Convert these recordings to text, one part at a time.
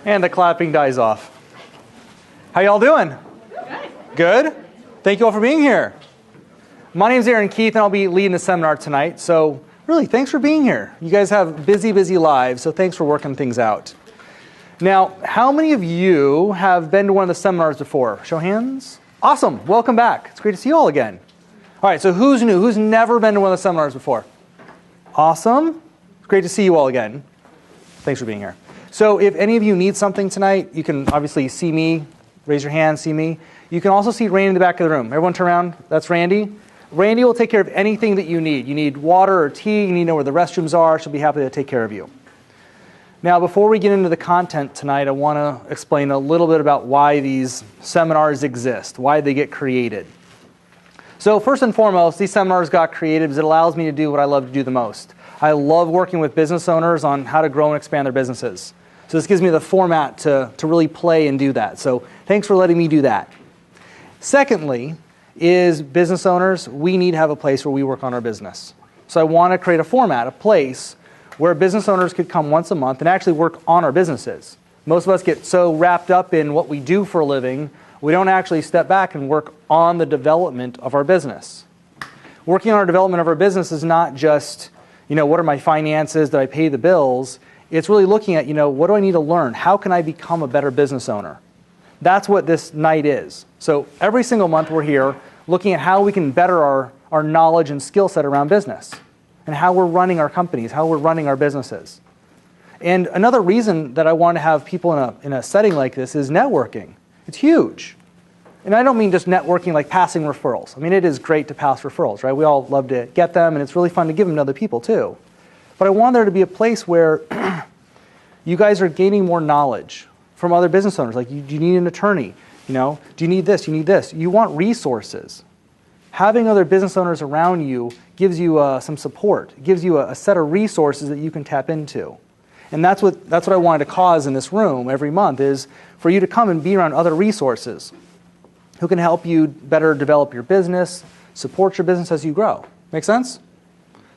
And the clapping dies off. How y'all doing? Good. Thank you all for being here. My name's Aaron Keith, and I'll be leading the seminar tonight. So really, thanks for being here. You guys have busy, busy lives, so thanks for working things out. Now, how many of you have been to one of the seminars before? Show hands. Awesome. Welcome back. It's great to see you all again. All right, so who's new? Who's never been to one of the seminars before? Awesome. It's great to see you all again. Thanks for being here. So if any of you need something tonight, you can obviously see me. Raise your hand, see me. You can also see Randy in the back of the room. Everyone turn around. That's Randy. Randy will take care of anything that you need. You need water or tea. You need to know where the restrooms are. She'll be happy to take care of you. Now, before we get into the content tonight, I want to explain a little bit about why these seminars exist, why they get created. So first and foremost, these seminars got created because it allows me to do what I love to do the most. I love working with business owners on how to grow and expand their businesses. So this gives me the format to really play and do that. So thanks for letting me do that. Secondly, is business owners, we need to have a place where we work on our business. So I want to create a format, a place where business owners could come once a month and actually work on our businesses. Most of us get so wrapped up in what we do for a living, we don't actually step back and work on the development of our business. Working on our development of our business is not just, what are my finances, that I pay the bills? It's really looking at, what do I need to learn? How can I become a better business owner? That's what this night is. So every single month we're here looking at how we can better our knowledge and skill set around business and how we're running our companies, how we're running our businesses. And another reason that I want to have people in a setting like this is networking. It's huge. And I don't mean just networking like passing referrals. I mean, it is great to pass referrals, right? We all love to get them, and it's really fun to give them to other people too. But I want there to be a place where you guys are gaining more knowledge from other business owners. Like, do you need an attorney? Do you need this? Do you need this? You want resources. Having other business owners around you gives you some support. It gives you a set of resources that you can tap into. And that's what I wanted to cause in this room every month, is for you to come and be around other resources who can help you better develop your business, support your business as you grow. Make sense?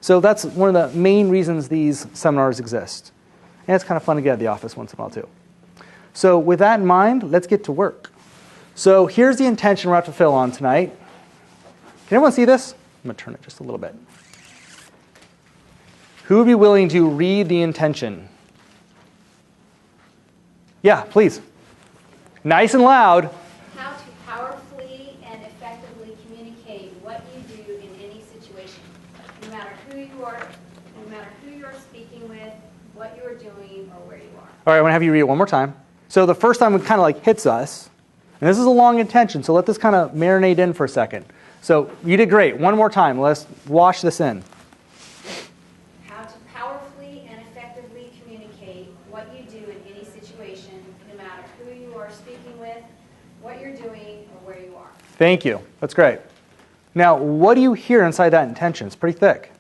So that's one of the main reasons these seminars exist. And it's kind of fun to get at the office once in a while too. So with that in mind, let's get to work. So here's the intention we're about to fill on tonight. Can everyone see this? I'm going to turn it just a little bit. Who would be willing to read the intention? Yeah, please. Nice and loud. How to powerfully and effectively communicate what you do in any situation, no matter who you are, no matter who you're speaking with, what you are doing, or where you are. All right, I want to have you read it one more time. So the first time it kind of like hits us, and this is a long intention, so let this kind of marinate in for a second. So you did great. One more time. Let's wash this in. How to powerfully and effectively communicate what you do in any situation, no matter who you are speaking with, what you're doing, or where you are. Thank you. That's great. Now, what do you hear inside that intention? It's pretty thick.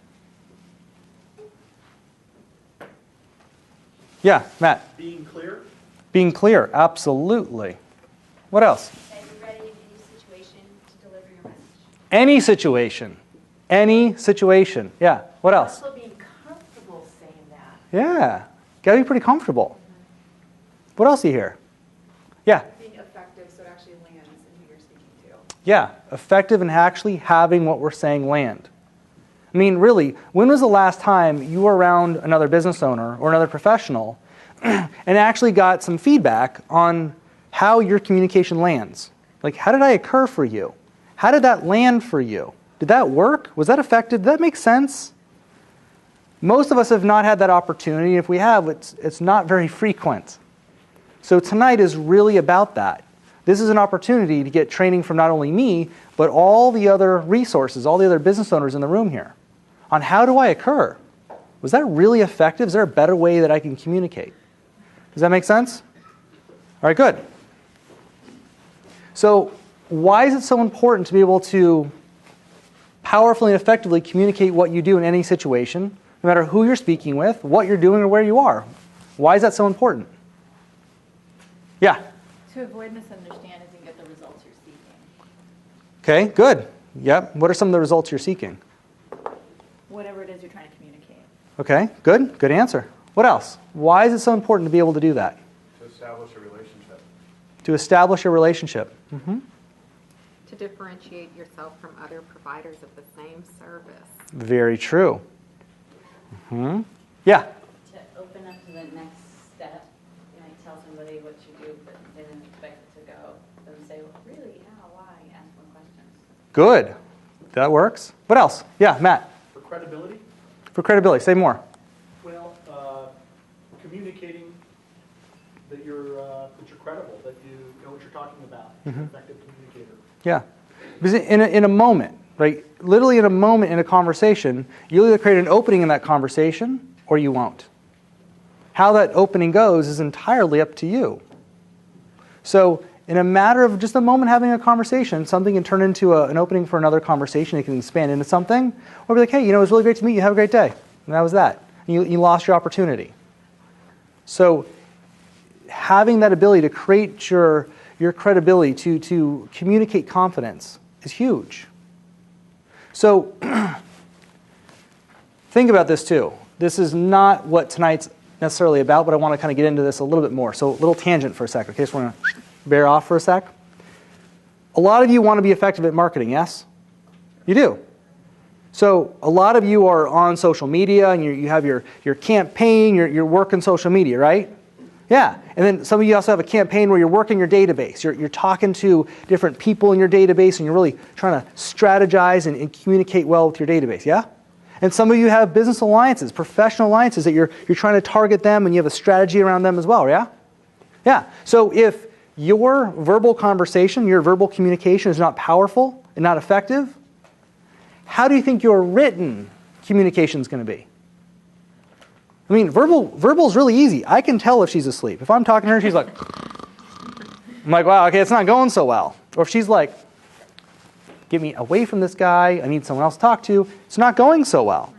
Yeah, Matt. Being clear. Being clear, absolutely. What else? That you're ready in any situation to deliver your message. Any situation. Any situation. Yeah. What else? Also being comfortable saying that. Yeah. Gotta be pretty comfortable. What else do you hear? Yeah. Being effective so it actually lands in who you're speaking to. Yeah. Effective in actually having what we're saying land. I mean, really, when was the last time you were around another business owner or another professional and actually got some feedback on how your communication lands? Like, how did that occur for you? How did that land for you? Did that work? Was that effective? Did that make sense? Most of us have not had that opportunity. If we have, it's not very frequent. So tonight is really about that. This is an opportunity to get training from not only me, but all the other resources, all the other business owners in the room here, on how do I occur? Was that really effective? Is there a better way that I can communicate? Does that make sense? All right, good. So why is it so important to be able to powerfully and effectively communicate what you do in any situation, no matter who you're speaking with, what you're doing, or where you are? Why is that so important? Yeah? To avoid misunderstandings and get the results you're seeking. Okay, good. Yep. What are some of the results you're seeking? Whatever it is you're trying to communicate. Okay, good. Good answer. What else? Why is it so important to be able to do that? To establish a relationship. To establish a relationship. Mm-hmm. To differentiate yourself from other providers of the same service. Very true. Mm-hmm. Yeah? To open up to the next step, you might tell somebody what you do, but they didn't expect it to go. Then say, well, really, how, why? Ask more questions. Good. That works. What else? Yeah, Matt. For credibility? For credibility. Say more. Well, communicating that you're credible, that you know what you're talking about. You're an effective communicator. Yeah. Because in a moment, right? Literally in a moment in a conversation, you'll either create an opening in that conversation or you won't. How that opening goes is entirely up to you. So in a matter of just a moment having a conversation, something can turn into an opening for another conversation. It can expand into something. Or be like, hey, it was really great to meet you. Have a great day. And that was that. And you lost your opportunity. So having that ability to create your credibility, to communicate confidence is huge. So think about this too. This is not what tonight's necessarily about, but I want to kind of get into this a little bit more. So a little tangent for a sec. Okay, so we're going to bear off for a sec. A lot of you want to be effective at marketing, yes? You do. So a lot of you are on social media, and you have your campaign, your work in social media, right? Yeah. And then some of you also have a campaign where you're working your database. You're talking to different people in your database, and you're really trying to strategize and communicate well with your database, yeah? And some of you have business alliances, professional alliances that you're trying to target them, and you have a strategy around them as well, yeah? Yeah. So if your verbal conversation, your verbal communication is not powerful and not effective, how do you think your written communication is going to be? I mean, verbal is really easy. I can tell if she's asleep. If I'm talking to her, she's like, I'm like, wow, okay, it's not going so well. Or if she's like, get me away from this guy, I need someone else to talk to, it's not going so well.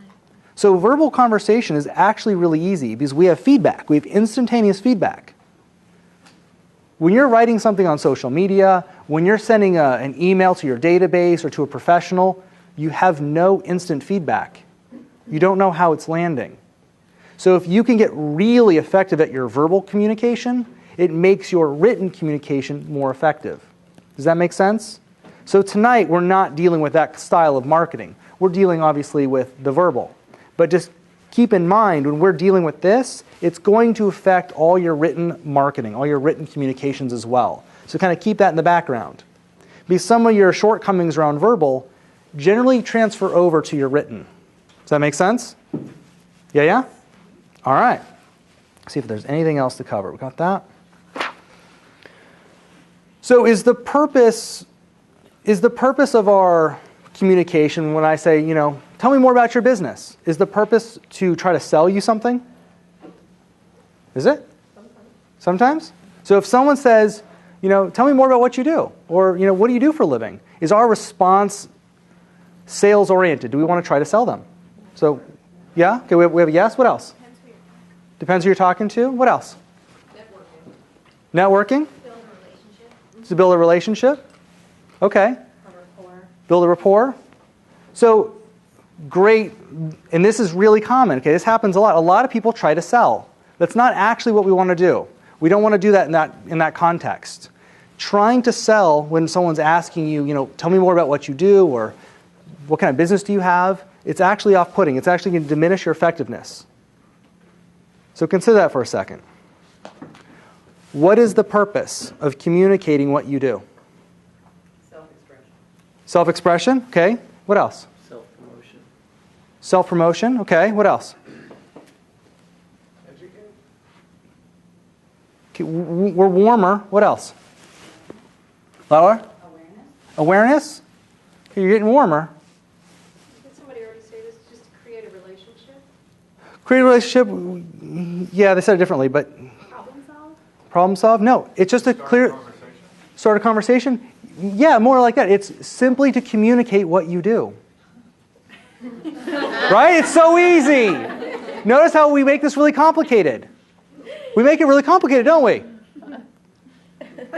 So verbal conversation is actually really easy because we have feedback. We have instantaneous feedback. When you're writing something on social media, when you're sending an email to your database or to a professional, you have no instant feedback. You don't know how it's landing. So if you can get really effective at your verbal communication, it makes your written communication more effective. Does that make sense? So tonight, we're not dealing with that style of marketing. We're dealing, obviously, with the verbal. But just keep in mind, when we're dealing with this, it's going to affect all your written marketing, all your written communications as well. So kind of keep that in the background. Because some of your shortcomings around verbal generally transfer over to your written. Does that make sense? Yeah? All right. Let's see if there's anything else to cover. We got that? So is the purpose of our communication when I say, tell me more about your business, is the purpose to try to sell you something? Is it? Sometimes? So if someone says, tell me more about what you do, or, what do you do for a living? Is our response sales oriented? Do we want to try to sell them? So, yeah? Okay, we have a yes. What else? Depends who you're talking to. What else? Networking? Build a relationship. To build a relationship? Okay. Build a rapport. So, great, and this is really common. Okay, this happens a lot. A lot of people try to sell. That's not actually what we want to do. We don't want to do that in that context. Trying to sell when someone's asking you, tell me more about what you do, or what kind of business do you have, it's actually off-putting. It's actually going to diminish your effectiveness. So consider that for a second. What is the purpose of communicating what you do? Self-expression. Self-expression, okay. What else? Self-promotion. Self-promotion, okay. What else? Educate. Okay, we're warmer. What else? Lower? Awareness? Okay, you're getting warmer. Did somebody already say this? Just to create a relationship? Create a relationship, yeah, they said it differently, but Problem solve? problem solve? No, it's just a clear... Start a conversation? Yeah, more like that. It's simply to communicate what you do. Right? It's so easy. Notice how we make this really complicated. We make it really complicated, don't we?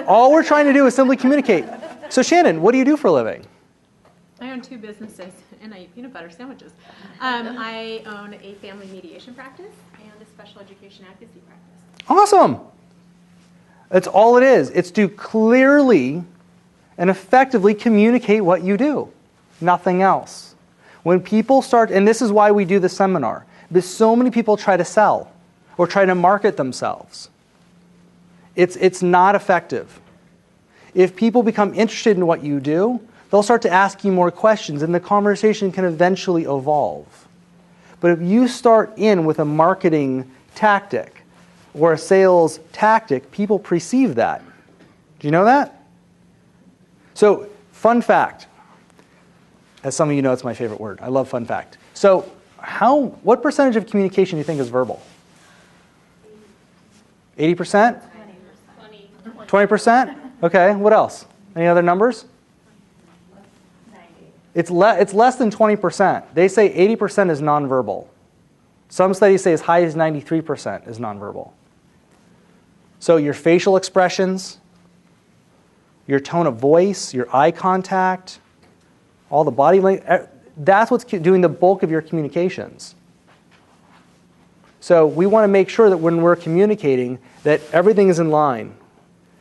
All we're trying to do is simply communicate. So Shannon, what do you do for a living? I own 2 businesses, and I eat peanut butter sandwiches. I own a family mediation practice and a special education advocacy practice. Awesome. That's all it is. It's to clearly and effectively communicate what you do. Nothing else. When people start, and this is why we do the seminar, because so many people try to sell or try to market themselves. It's not effective. If people become interested in what you do, they'll start to ask you more questions, and the conversation can eventually evolve. But if you start in with a marketing tactic or a sales tactic, people perceive that. Do you know that? So, fun fact. As some of you know, it's my favorite word. I love fun fact. So, what percentage of communication do you think is verbal? 80%? 20%? Okay, what else? Any other numbers? 90. It's less than 20%. They say 80% is nonverbal. Some studies say as high as 93% is nonverbal. So your facial expressions, your tone of voice, your eye contact, all the body language, that's what's doing the bulk of your communications. So we want to make sure that when we're communicating that everything is in line.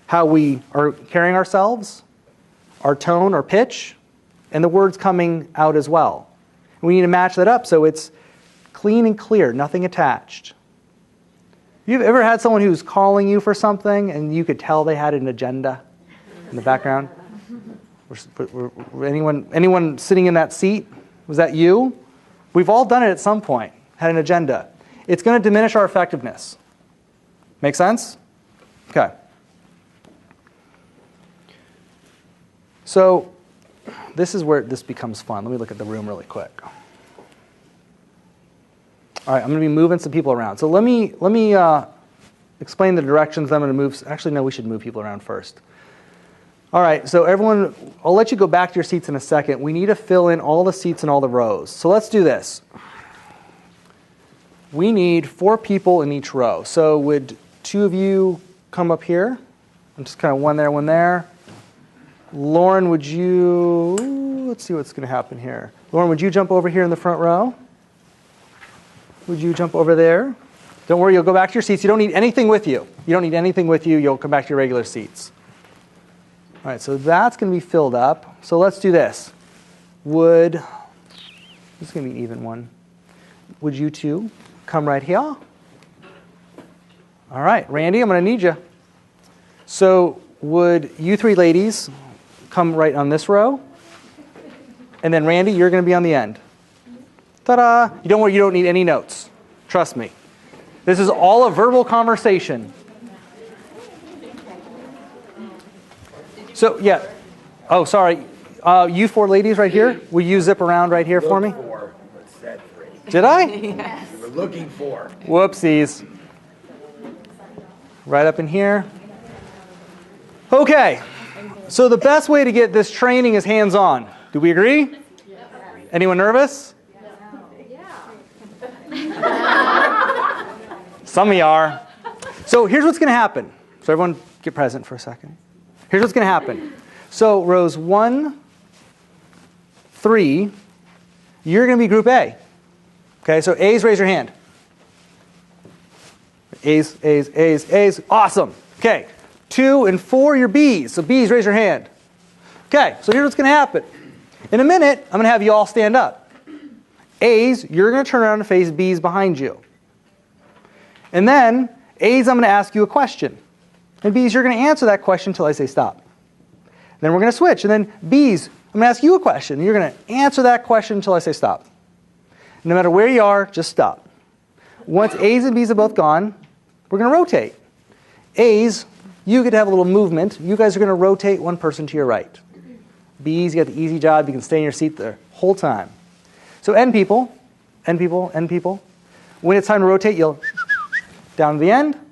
How we are carrying ourselves, our tone or pitch, and the words coming out as well. We need to match that up so it's clean and clear, nothing attached. You've ever had someone who's calling you for something and you could tell they had an agenda in the background? Anyone sitting in that seat? Was that you? We've all done it at some point, had an agenda. It's going to diminish our effectiveness. Make sense? Okay. So this is where this becomes fun. Let me look at the room really quick. All right, I'm going to be moving some people around. So let me explain the directions I'm going to move. Actually, no, we should move people around first. All right, so everyone, I'll let you go back to your seats in a second. We need to fill in all the seats and all the rows. So let's do this. We need 4 people in each row. So would 2 of you come up here? I'm just kind of one there. Lauren, would you, let's see what's going to happen here. Lauren, would you jump over here in the front row? Would you jump over there? Don't worry, you'll go back to your seats. You don't need anything with you. You'll come back to your regular seats. All right, so that's going to be filled up. So let's do this. This is going to be an even one. Would you 2 come right here? All right, Randy, I'm going to need you. So would you 3 ladies come right on this row? And then Randy, you're going to be on the end. Ta-da! You don't worry, you don't need any notes. Trust me. This is all a verbal conversation. So, yeah. Oh, sorry. You 4 ladies right here, will you zip around right here for me? Did I? Yes. We're looking for. Whoopsies. Right up in here. Okay. So the best way to get this training is hands-on. Do we agree? Anyone nervous? Some of you are. So here's what's going to happen. So everyone get present for a second. Here's what's going to happen. So rows 1, 3, you're going to be group A. Okay, so A's, raise your hand. A's. Awesome. Okay, 2 and 4, you're B's. So B's, raise your hand. Okay, so here's what's going to happen. In a minute, I'm going to have you all stand up. A's, you're going to turn around and face B's behind you. And then, A's, I'm going to ask you a question. And B's, you're going to answer that question until I say stop. Then we're going to switch. And then B's, I'm going to ask you a question. And you're going to answer that question until I say stop. No matter where you are, just stop. Once A's and B's are both gone, we're going to rotate. A's, you get to have a little movement. You guys are going to rotate one person to your right. B's, you got the easy job. You can stay in your seat the whole time. So N people. When it's time to rotate, you'll down to the end. And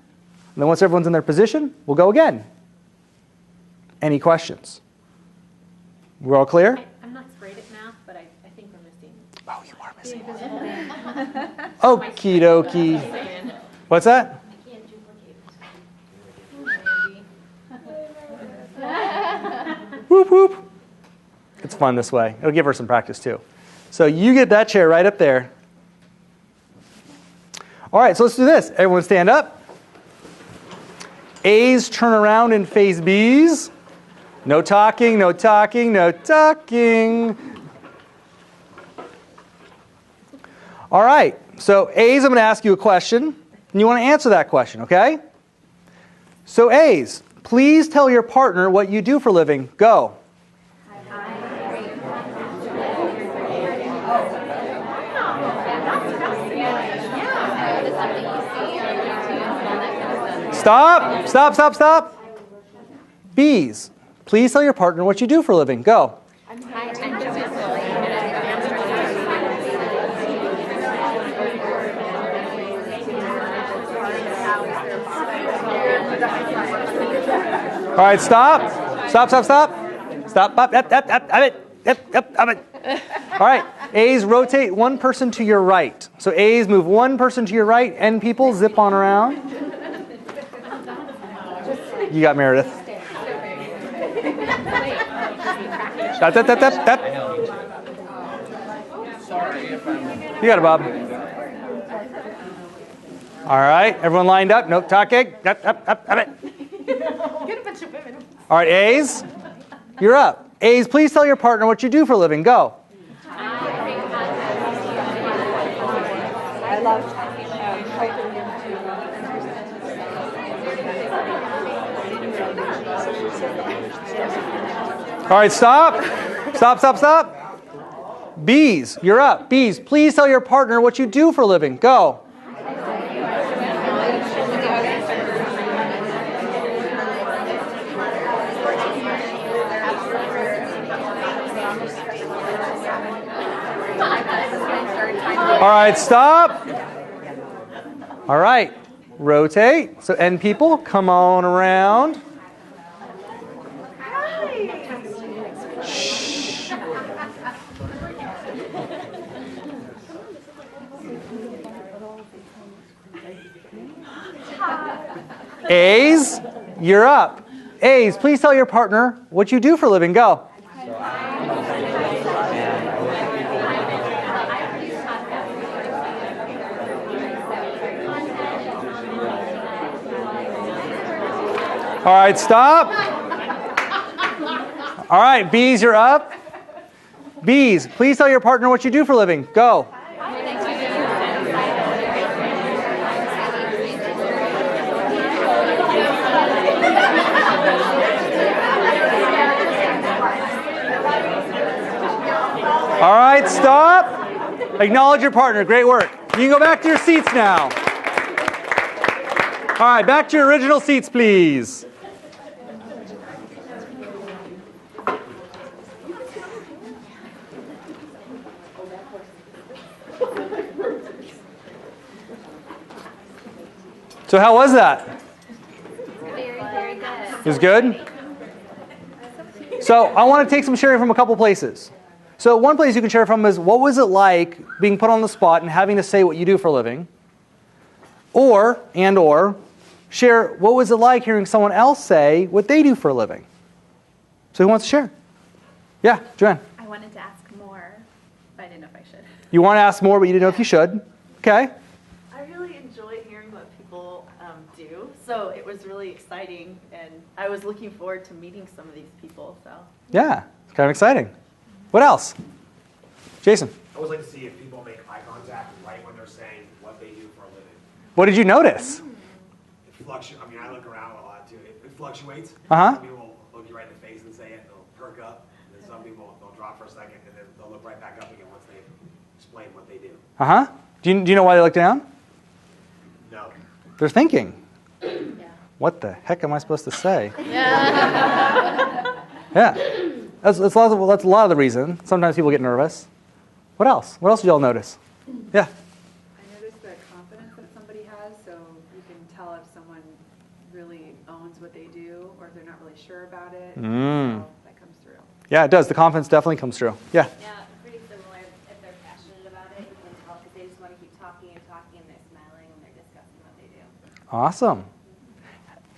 then once everyone's in their position, we'll go again. Any questions? We're all clear? I'm not great at math, but I think we're missing. Oh, you are missing one. Okie dokie. What's that? I can't duplicate. Whoop, whoop. It's fun this way. It'll give her some practice too. So you get that chair right up there. All right, so let's do this. Everyone stand up. A's turn around and face B's. No talking, no talking, no talking. All right, so A's, I'm going to ask you a question, and you want to answer that question, okay? So A's, please tell your partner what you do for a living. Go. Stop, stop, stop, stop. B's, please tell your partner what you do for a living. Go. All right, stop. Stop, stop, stop. Stop. Up, up, up, up, up. All right, A's, rotate one person to your right. So A's, move one person to your right, and people zip on around. You got Meredith. Stop, stop, stop, stop. You got it, Bob. All right, everyone lined up. No talking. Up, up, up, up. All right, A's, you're up. A's, please tell your partner what you do for a living. Go. I love helping him All right, stop. Stop, stop, stop. B's, you're up. B's, please tell your partner what you do for a living. Go. All right, stop. All right, rotate. So end people, come on around. Shh. A's, you're up. A's, please tell your partner what you do for a living. Go. All right, stop. All right, B's, you're up. B's, please tell your partner what you do for a living. Go. All right, stop. Acknowledge your partner. Great work. You can go back to your seats now. All right, back to your original seats, please. So how was that? Very, very good. It was good? So I want to take some sharing from a couple places. So one place you can share from is, what was it like being put on the spot and having to say what you do for a living? Or share, what was it like hearing someone else say what they do for a living? So who wants to share? Yeah, Joanne. I wanted to ask more, but I didn't know if I should. You want to ask more, but you didn't know if you should. Okay. I really enjoy hearing what people do, so it was really exciting, and I was looking forward to meeting some of these people. So Yeah, it's kind of exciting. What else? Jason. I always like to see if people make eye contact right when they're saying what they do for a living. What did you notice? It fluctuates. I mean, I look around a lot too. It fluctuates. Uh-huh. Some people will look you right in the face and say it, and they'll perk up. And then some people, they'll drop for a second, and then they'll look right back up again once they explain what they do. Uh-huh. Do you know why they look down? No. They're thinking. What the heck am I supposed to say? Yeah. That's a lot of the reason. Sometimes people get nervous. What else? What else did y'all notice? Yeah. I noticed the confidence that somebody has, so you can tell if someone really owns what they do or if they're not really sure about it. So that comes through. Yeah, it does. The confidence definitely comes through. Yeah. Yeah, pretty similar. If they're passionate about it, you can tell because they just want to keep talking and talking, and they're smiling when they're discussing what they do. Awesome.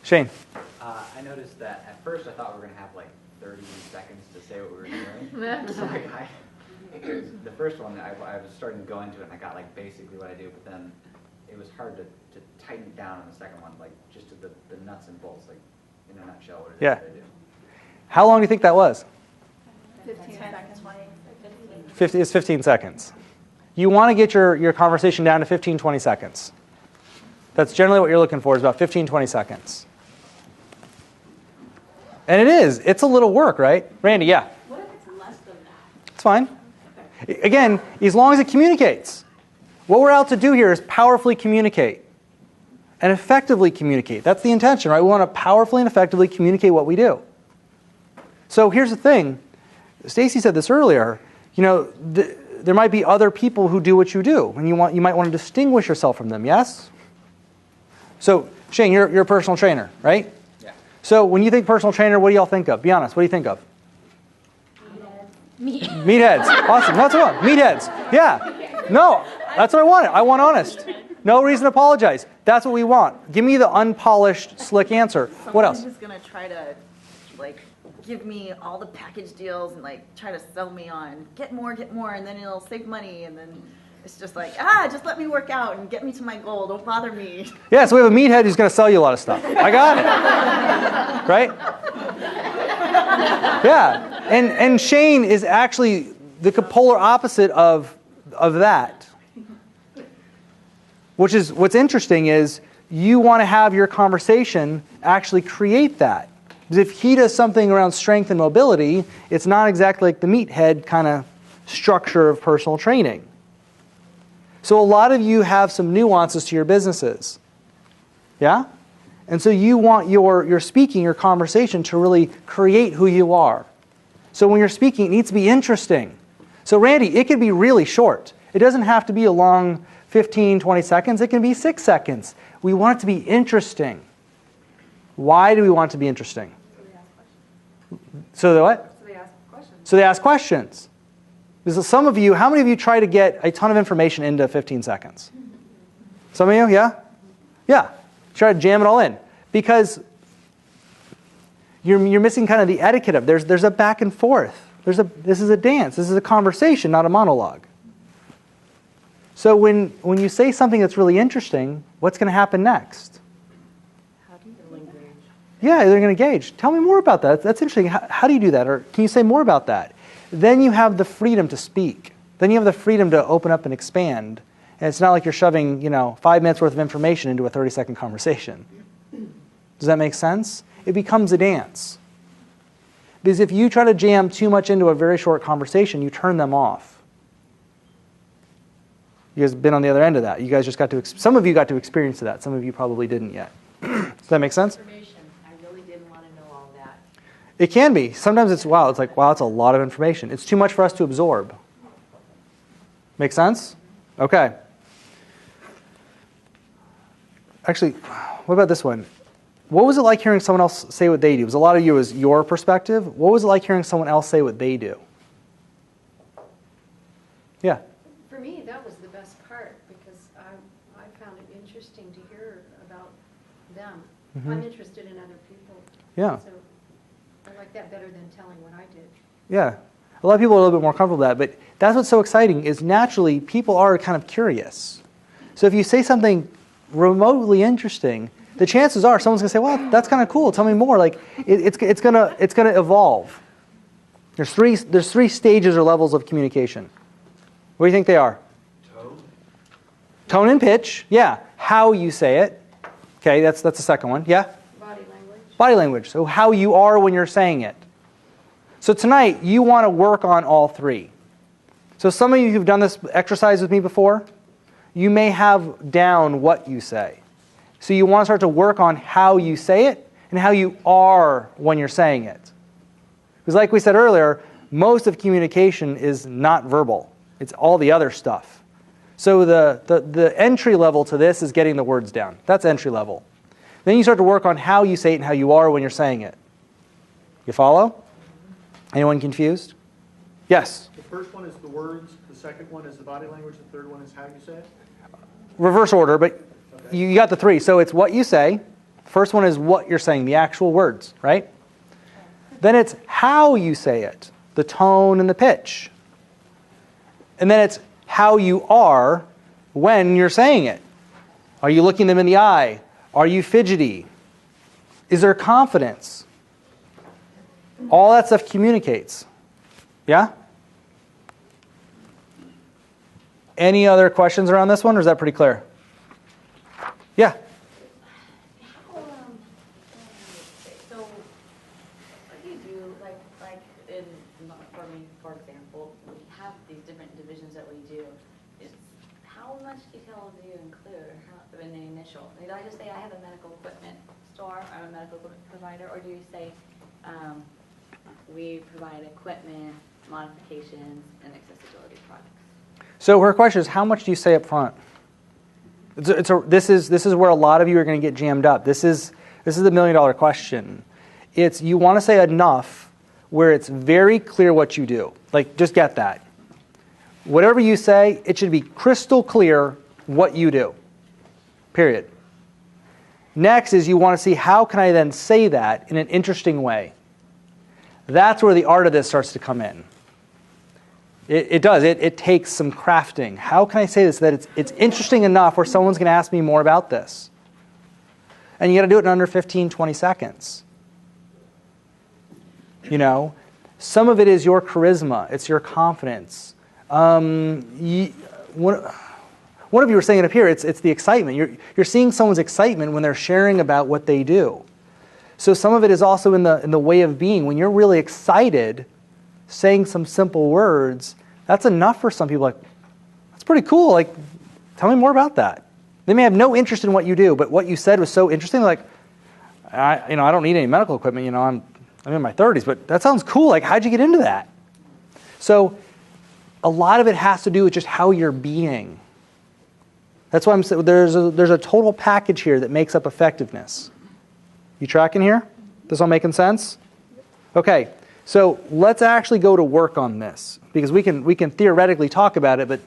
Shane. I noticed that at first I thought we were going to have like 30 seconds to say what we were doing. So the first one, I was starting to go into it, and I got like basically what I do, but then it was hard to tighten it down on the second one, like just to the nuts and bolts, like in a nutshell, what it is Yeah. that I do. How long do you think that was? 15 seconds, 20. 15 seconds. You want to get your conversation down to 15, 20 seconds. That's generally what you're looking for, is about 15, 20 seconds. And it is. It's a little work, right? Randy, yeah. What if it's less than that? It's fine. Again, as long as it communicates. What we're out to do here is powerfully communicate and effectively communicate. That's the intention, right? We want to powerfully and effectively communicate what we do. So here's the thing. Stacy said this earlier. You know, there might be other people who do what you do, and you might want to distinguish yourself from them. Yes. So Shane, you're a personal trainer, right? Yeah. So when you think personal trainer, what do y'all think of? Be honest. What do you think of? Meatheads. Awesome. That's what I want. Meatheads. Yeah. No, that's what I wanted. I want honest. No reason to apologize. That's what we want. Give me the unpolished, slick answer. What else? Someone's just going to try to, like, give me all the package deals and, like, try to sell me on get more, and then it'll save money, and then it's just like, just let me work out and get me to my goal. Don't bother me. Yeah, so we have a meathead who's going to sell you a lot of stuff. I got it. Right? Yeah. And Shane is actually the polar opposite of that. Which is, what's interesting is you want to have your conversation actually create that. Because if he does something around strength and mobility, it's not exactly like the meathead kind of structure of personal training. So a lot of you have some nuances to your businesses. Yeah? And so you want your speaking, your conversation to really create who you are. So when you're speaking, it needs to be interesting. So Randy, it could be really short. It doesn't have to be a long 15, 20 seconds. It can be 6 seconds. We want it to be interesting. Why do we want it to be interesting? So they what? So they ask questions. So they ask questions. Because some of you, how many of you try to get a ton of information into 15 seconds? Some of you, yeah? Yeah. Try to jam it all in. Because you're missing kind of the etiquette of there's a back and forth. This is a dance. This is a conversation, not a monologue. So when you say something that's really interesting, what's going to happen next? How do you engage? Yeah, they're going to engage. Tell me more about that. That's interesting. How do you do that? Or can you say more about that? Then you have the freedom to speak. Then you have the freedom to open up and expand. And it's not like you're shoving, 5 minutes worth of information into a 30-second conversation. Does that make sense? It becomes a dance. Because if you try to jam too much into a very short conversation, you turn them off. You guys have been on the other end of that. You guys just got to, some of you got to experience that. Some of you probably didn't yet. Does that make sense? Information. I really didn't want to know all that. It can be. Sometimes it's wow, it's a lot of information. It's too much for us to absorb. Make sense? Okay. Actually, what about this one? What was it like hearing someone else say what they do? Because a lot of you is your perspective. What was it like hearing someone else say what they do? Yeah. For me, that was the best part because I found it interesting to hear about them. Mm-hmm. I'm interested in other people. Yeah. So I like that better than telling what I did. Yeah. A lot of people are a little bit more comfortable with that, but that's what's so exciting is naturally people are kind of curious. So if you say something remotely interesting, the chances are someone's going to say, well, that's kind of cool. Tell me more. Like it's going to evolve. There's three stages or levels of communication. What do you think they are? Tone and pitch. Yeah. How you say it. Okay, that's the second one. Yeah? Body language. Body language. So how you are when you're saying it. So tonight, you want to work on all three. So some of you who've done this exercise with me before, you may have down what you say. So you want to start to work on how you say it and how you are when you're saying it. Because like we said earlier, most of communication is not verbal. It's all the other stuff. So the entry level to this is getting the words down. That's entry level. Then you start to work on how you say it and how you are when you're saying it. You follow? Anyone confused? Yes? The first one is the words, the second one is the body language, the third one is how you say it? Reverse order, but you got the three. So it's what you say. First one is what you're saying, the actual words, right? Then it's how you say it, the tone and the pitch. And then it's how you are when you're saying it. Are you looking them in the eye? Are you fidgety? Is there confidence? All that stuff communicates. Yeah? Any other questions around this one, or is that pretty clear? Yeah? So, what do you do, like in, for me, for example, we have these different divisions that we do. How much detail do you include in the initial? Did I just say I have a medical equipment store, I'm a medical equipment provider, or do you say we provide equipment, modifications, and accessibility projects? So her question is, how much do you say up front? This is where a lot of you are going to get jammed up. This is the $1 million question. It's you want to say enough where it's very clear what you do. Like, just get that. Whatever you say, it should be crystal clear what you do. Period. Next is you want to see how can I then say that in an interesting way. That's where the art of this starts to come in. It does. It takes some crafting. How can I say this so that it's interesting enough where someone's going to ask me more about this? And you got to do it in under 15, 20 seconds. You know, some of it is your charisma. It's your confidence. One of you were saying it up here. It's the excitement. You're seeing someone's excitement when they're sharing about what they do. So some of it is also in the way of being. When you're really excited, saying some simple words, that's enough for some people. Like, that's pretty cool. Like, tell me more about that. They may have no interest in what you do, but what you said was so interesting. Like, I don't need any medical equipment. You know, I'm in my 30s, but that sounds cool. Like, how'd you get into that? So, a lot of it has to do with just how you're being. That's why I'm saying there's a total package here that makes up effectiveness. You tracking here? This all making sense? Okay. So let's actually go to work on this, because we can theoretically talk about it, but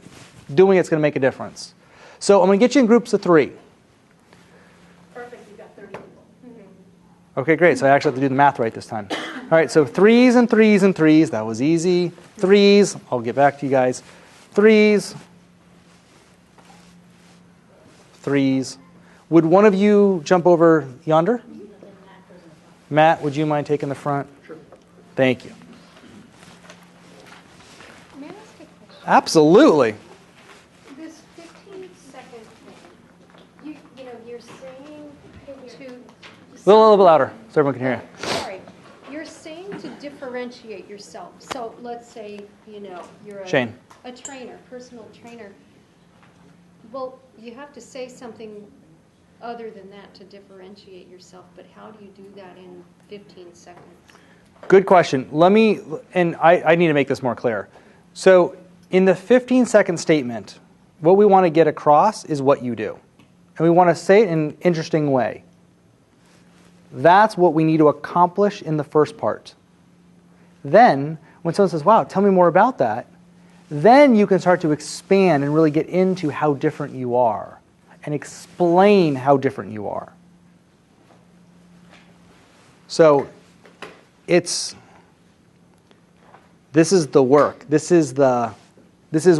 doing it's going to make a difference. So I'm going to get you in groups of 3. Perfect, you got 30 people. Okay, great. So I actually have to do the math right this time. All right, so 3s and 3s and 3s. That was easy. 3s. I'll get back to you guys. 3s. 3s. Would one of you jump over yonder? Matt, would you mind taking the front? Sure. Thank you. May I ask a question? Absolutely. This 15-second thing, you're saying to... A little bit louder so everyone can hear you. Sorry. You're saying to differentiate yourself. So let's say, you're Shane. a trainer, personal trainer. Well, you have to say something other than that to differentiate yourself, but how do you do that in 15 seconds? Good question. I need to make this more clear. So in the 15-second statement, what we want to get across is what you do. And we want to say it in an interesting way. That's what we need to accomplish in the first part. Then, when someone says, wow, tell me more about that, then you can start to expand and really get into how different you are and explain how different you are. So this is the work. This is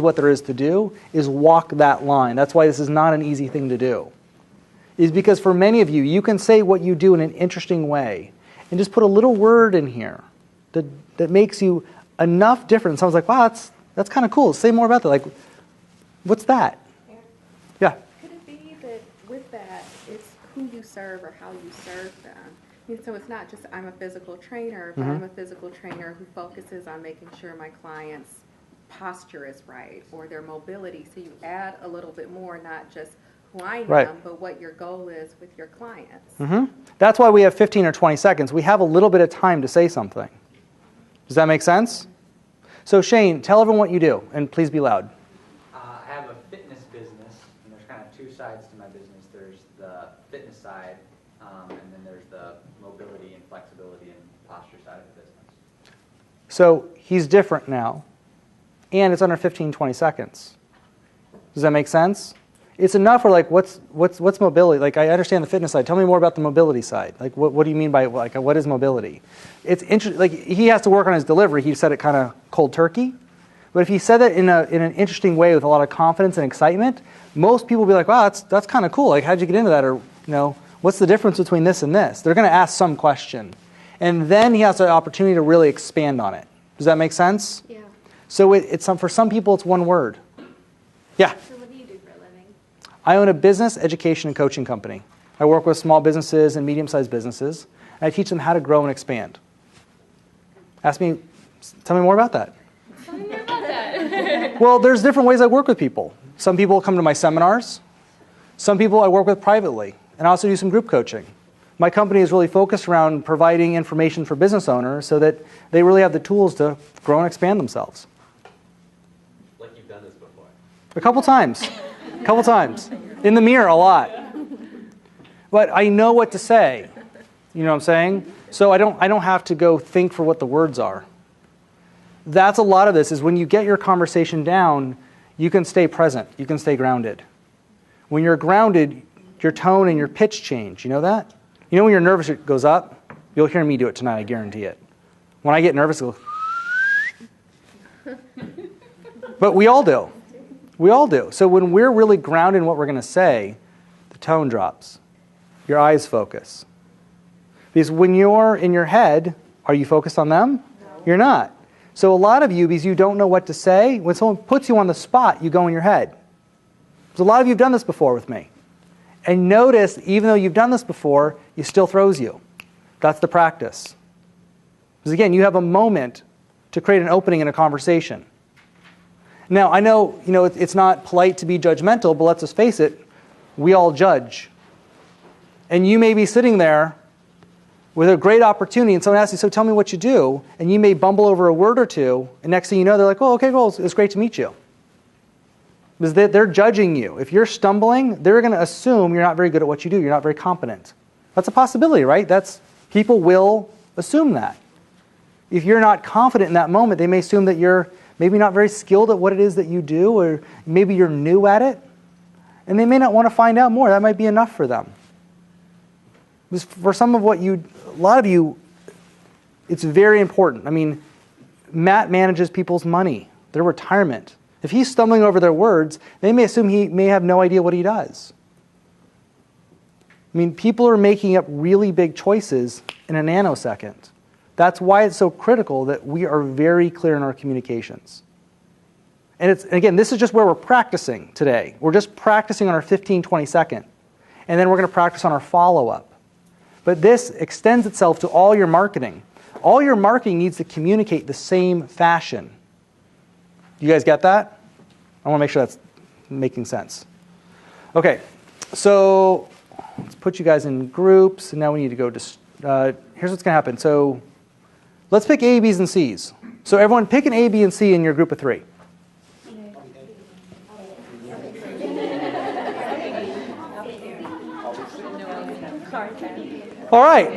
what there is to do, is walk that line. That's why this is not an easy thing to do. Is because for many of you, you can say what you do in an interesting way and just put a little word in here that makes you enough different. Someone's like, wow, that's kind of cool. Say more about that. Like, what's that? Yeah. Could it be that with that, it's who you serve or how you serve them? So it's not just I'm a physical trainer, but I'm a physical trainer who focuses on making sure my client's posture is right or their mobility. So you add a little bit more, not just who I am, but what your goal is with your clients. That's why we have 15 or 20 seconds. We have a little bit of time to say something. Does that make sense? So Shane, tell everyone what you do, and please be loud. I have a fitness business, and there's kind of 2 sides to my business. There's the fitness side, and then there's the mobility and flexibility and posture side of the business. So he's different now, and it's under 15, 20 seconds. Does that make sense? It's enough. We're like, what's mobility? Like, I understand the fitness side. Tell me more about the mobility side. Like, what do you mean by, like, what is mobility? It's interesting. Like, he has to work on his delivery. He said it kind of cold turkey, But if you said that in an interesting way with a lot of confidence and excitement, most people will be like, wow, that's kind of cool. Like, how'd you get into that? Or, what's the difference between this and this? They're going to ask some question. And then he has the opportunity to really expand on it. Does that make sense? Yeah. So for some people, it's one word. Yeah? So what do you do for a living? I own a business, education, and coaching company. I work with small businesses and medium-sized businesses, and I teach them how to grow and expand. Tell me more about that. Tell me more about that. Well, there's different ways I work with people. Some people come to my seminars. Some people I work with privately, and I also do some group coaching. My company is really focused around providing information for business owners so that they really have the tools to grow and expand themselves. Like you've done this before. A couple times. In the mirror a lot. But I know what to say. You know what I'm saying? So I don't have to go think for what the words are. That's a lot of this, is when you get your conversation down, you can stay present. You can stay grounded. When you're grounded, your tone and your pitch change. You know that? You know when you're nervous, it goes up? You'll hear me do it tonight, I guarantee it. When I get nervous, it goes... But we all do. We all do. So when we're really grounded in what we're going to say, the tone drops. Your eyes focus. Because when you're in your head, are you focused on them? No. You're not. So a lot of you, because you don't know what to say, when someone puts you on the spot, you go in your head. So a lot of you have done this before with me. And notice, even though you've done this before, it still throws you. That's the practice. Because again, you have a moment to create an opening in a conversation. Now, I know, it's not polite to be judgmental, but let's just face it, we all judge. And you may be sitting there with a great opportunity, and someone asks you, so tell me what you do, and you may bumble over a word or two, and next thing you know, they're like, oh, okay, well, it's great to meet you. Because they're judging you. If you're stumbling, they're going to assume you're not very good at what you do, you're not very competent. That's a possibility, right? People will assume that. If you're not confident in that moment, they may assume that you're maybe not very skilled at what it is that you do, or maybe you're new at it, and they may not want to find out more. That might be enough for them. Because for some of a lot of you, it's very important. I mean, Matt manages people's money, their retirement. If he's stumbling over their words, they may assume he may have no idea what he does. I mean, people are making up really big choices in a nanosecond. That's why it's so critical that we are very clear in our communications. And again, this is just where we're practicing today. We're just practicing on our 15, 20 second. And then we're going to practice on our follow-up. But this extends itself to all your marketing. All your marketing needs to communicate the same fashion. You guys get that? I want to make sure that's making sense. Okay, so let's put you guys in groups, and now we need to go to, here's what's going to happen. So let's pick A, B's, and C's. So everyone pick an A, B, and C in your group of 3. All right.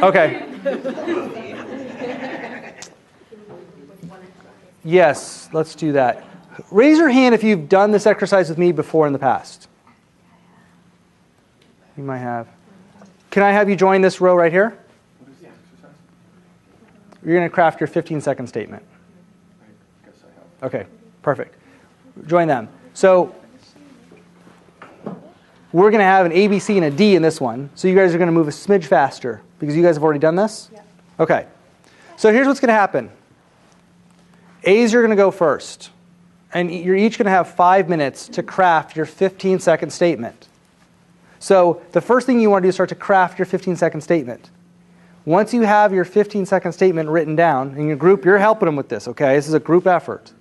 Okay. Yes, let's do that. Raise your hand if you've done this exercise with me before in the past. You might have. Can I have you join this row right here? You're going to craft your 15-second statement. Okay, perfect. Join them. So we're going to have an A, B, C, and a D in this one. So you guys are going to move a smidge faster because you guys have already done this? Yeah. Okay. So here's what's going to happen. A's are going to go first. And you're each going to have 5 minutes to craft your 15-second statement. So the first thing you want to do is start to craft your 15-second statement. Once you have your 15-second statement written down, in your group, you're helping them with this, okay? This is a group effort.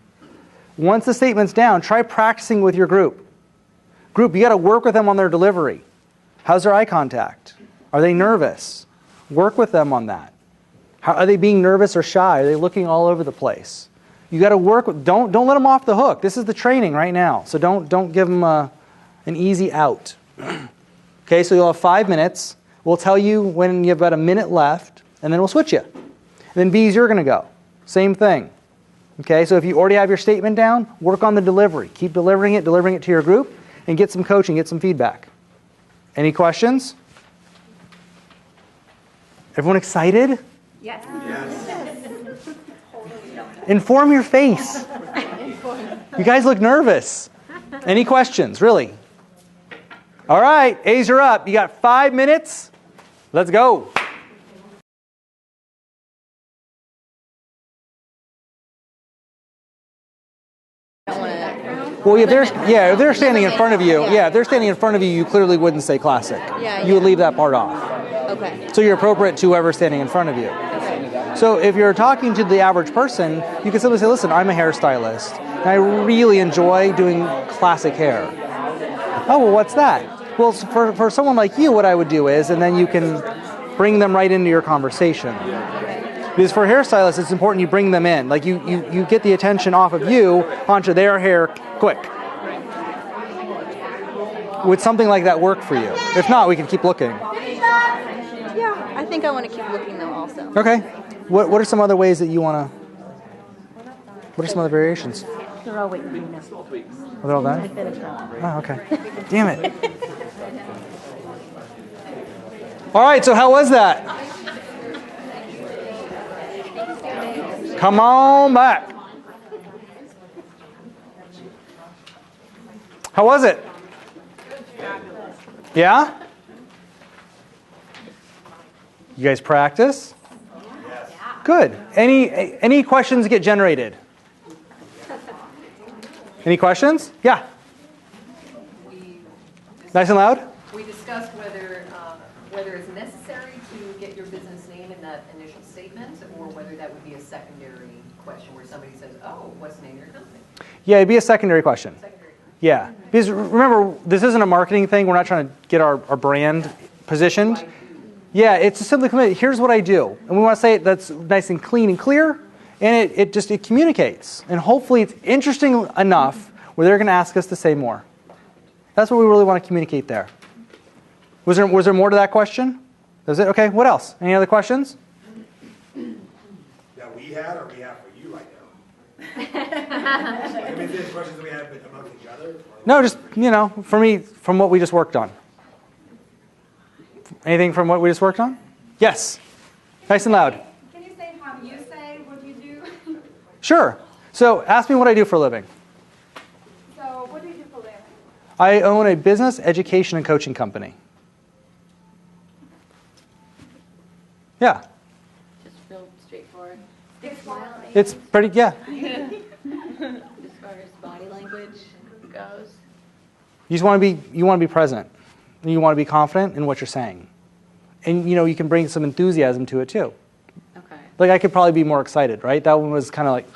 Once the statement's down, try practicing with your group. Group, you got to work with them on their delivery. How's their eye contact? Are they nervous? Work with them on that. Are they being nervous or shy? Are they looking all over the place? You got to work with. Don't let them off the hook. This is the training right now, so don't give them an easy out. Okay, so you'll have 5 minutes. We'll tell you when you have about a minute left, and then we'll switch you. And then B's, you're going to go. Same thing. Okay, so if you already have your statement down, work on the delivery. Keep delivering it to your group, and get some coaching, get some feedback. Any questions? Everyone excited? Yes. Inform your face. You guys look nervous. Any questions, really? All right, A's, you're up. You got 5 minutes. Let's go. Well, if they're standing in front of you, if they're standing in front of you, you clearly wouldn't say classic. You would leave that part off. Okay. So you're appropriate to whoever's standing in front of you. Okay. So if you're talking to the average person, you can simply say, listen, I'm a hairstylist, and I really enjoy doing classic hair. Oh, well, what's that? Well, for someone like you, what I would do is, and then you can bring them right into your conversation. Because for hairstylists, it's important you bring them in. Like you get the attention off of you onto their hair quick. Would something like that work for you? If not, we can keep looking. Yeah, I think I want to keep looking though also. Okay. What are some other ways that you want to... What are some other variations? They're all waiting for you now. Are they all done? I finished them. Oh, okay. Damn it. All right, so how was that? Come on back. How was it? Yeah? You guys practice? Yes. Good. Any questions get generated? Any questions? Yeah. Nice and loud? We discussed whether it's necessary to get your business name in that initial statement, or whether that would be a secondary question where somebody says, oh, what's the name of your company? Yeah, it'd be a secondary question. Yeah. Because remember, this isn't a marketing thing. We're not trying to get our brand positioned. Yeah, it's simply, here's what I do. And we want to say it that's nice and clean and clear, and it communicates. And hopefully it's interesting enough where they're going to ask us to say more. That's what we really want to communicate there. Was there more to that question? Was it? Okay, what else? Any other questions? That we had or we have for you right now? I mean, there's questions that we have among each other? No, just, for me, from what we just worked on. Anything from what we just worked on? Yes. Nice and loud. Can you say how you say what you do? Sure. So ask me what I do for a living. So what do you do for a living? I own a business, education, and coaching company. Yeah. Just real straightforward. It's pretty, yeah. As far as body language goes. You just want to be present. And you want to be confident in what you're saying. And you can bring some enthusiasm to it too. Okay. Like I could probably be more excited, right? That one was kind of like,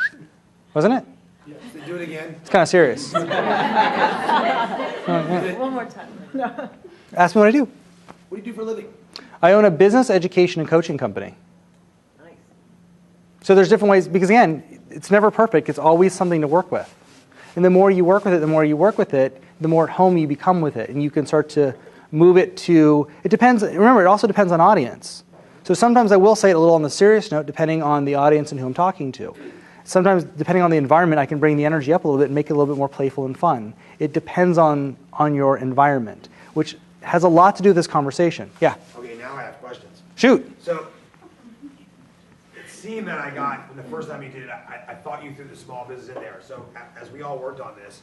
wasn't it? Yeah. Do it again. It's kind of serious. One more time. Ask me what I do. What do you do for a living? I own a business, education, and coaching company. Nice. So there's different ways, because again, it's never perfect. It's always something to work with. And the more you work with it, the more at home you become with it. And you can start to move it to, it depends, remember, it also depends on audience. So sometimes I will say it a little on the serious note, depending on the audience and who I'm talking to. Sometimes, depending on the environment, I can bring the energy up a little bit and make it a little bit more playful and fun. It depends on your environment, which has a lot to do with this conversation. Yeah? Okay, now I have questions. Shoot. So, it seemed that I got, when the first time you did it, I thought you threw the small business in there. So, as we all worked on this,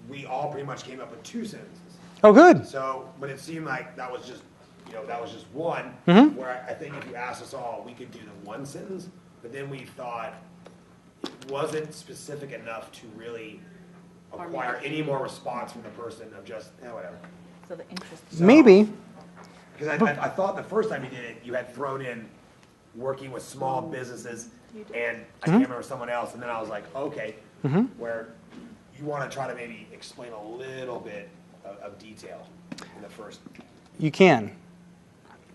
we all pretty much came up with 2 sentences. Oh, good. So, but it seemed like that was just, one, where I think if you asked us all, we could do the 1 sentence, but then we thought it wasn't specific enough to really acquire any more response from the person of just, whatever. So the interest. Maybe. Because I thought the first time you did it, you had thrown in working with small businesses, and I can't remember someone else, and then I was like, okay, where you want to try to maybe explain a little bit of detail in the first. You can.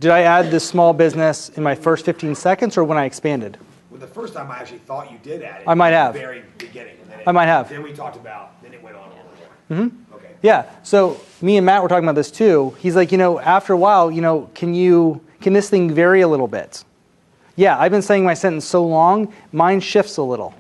Did I add this small business in my first 15 seconds or when I expanded? Well, the first time I actually thought you did add it. I might have. At the very beginning. And then I might have. Then we talked about, then it went on a little more. Okay. Yeah. So me and Matt were talking about this too. He's like, after a while, can this thing vary a little bit? Yeah, I've been saying my sentence so long, mine shifts a little.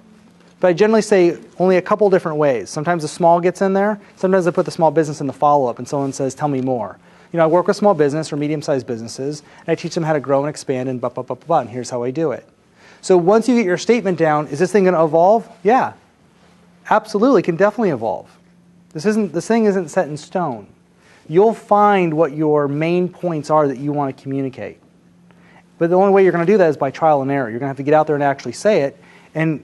But I generally say only a couple different ways. Sometimes the small gets in there. Sometimes I put the small business in the follow-up and someone says, tell me more. I work with small business or medium-sized businesses, and I teach them how to grow and expand and and here's how I do it. So once you get your statement down, is this thing going to evolve? Yeah, absolutely, it can definitely evolve. This thing isn't set in stone. You'll find what your main points are that you want to communicate. But the only way you're going to do that is by trial and error. You're going to have to get out there and actually say it. And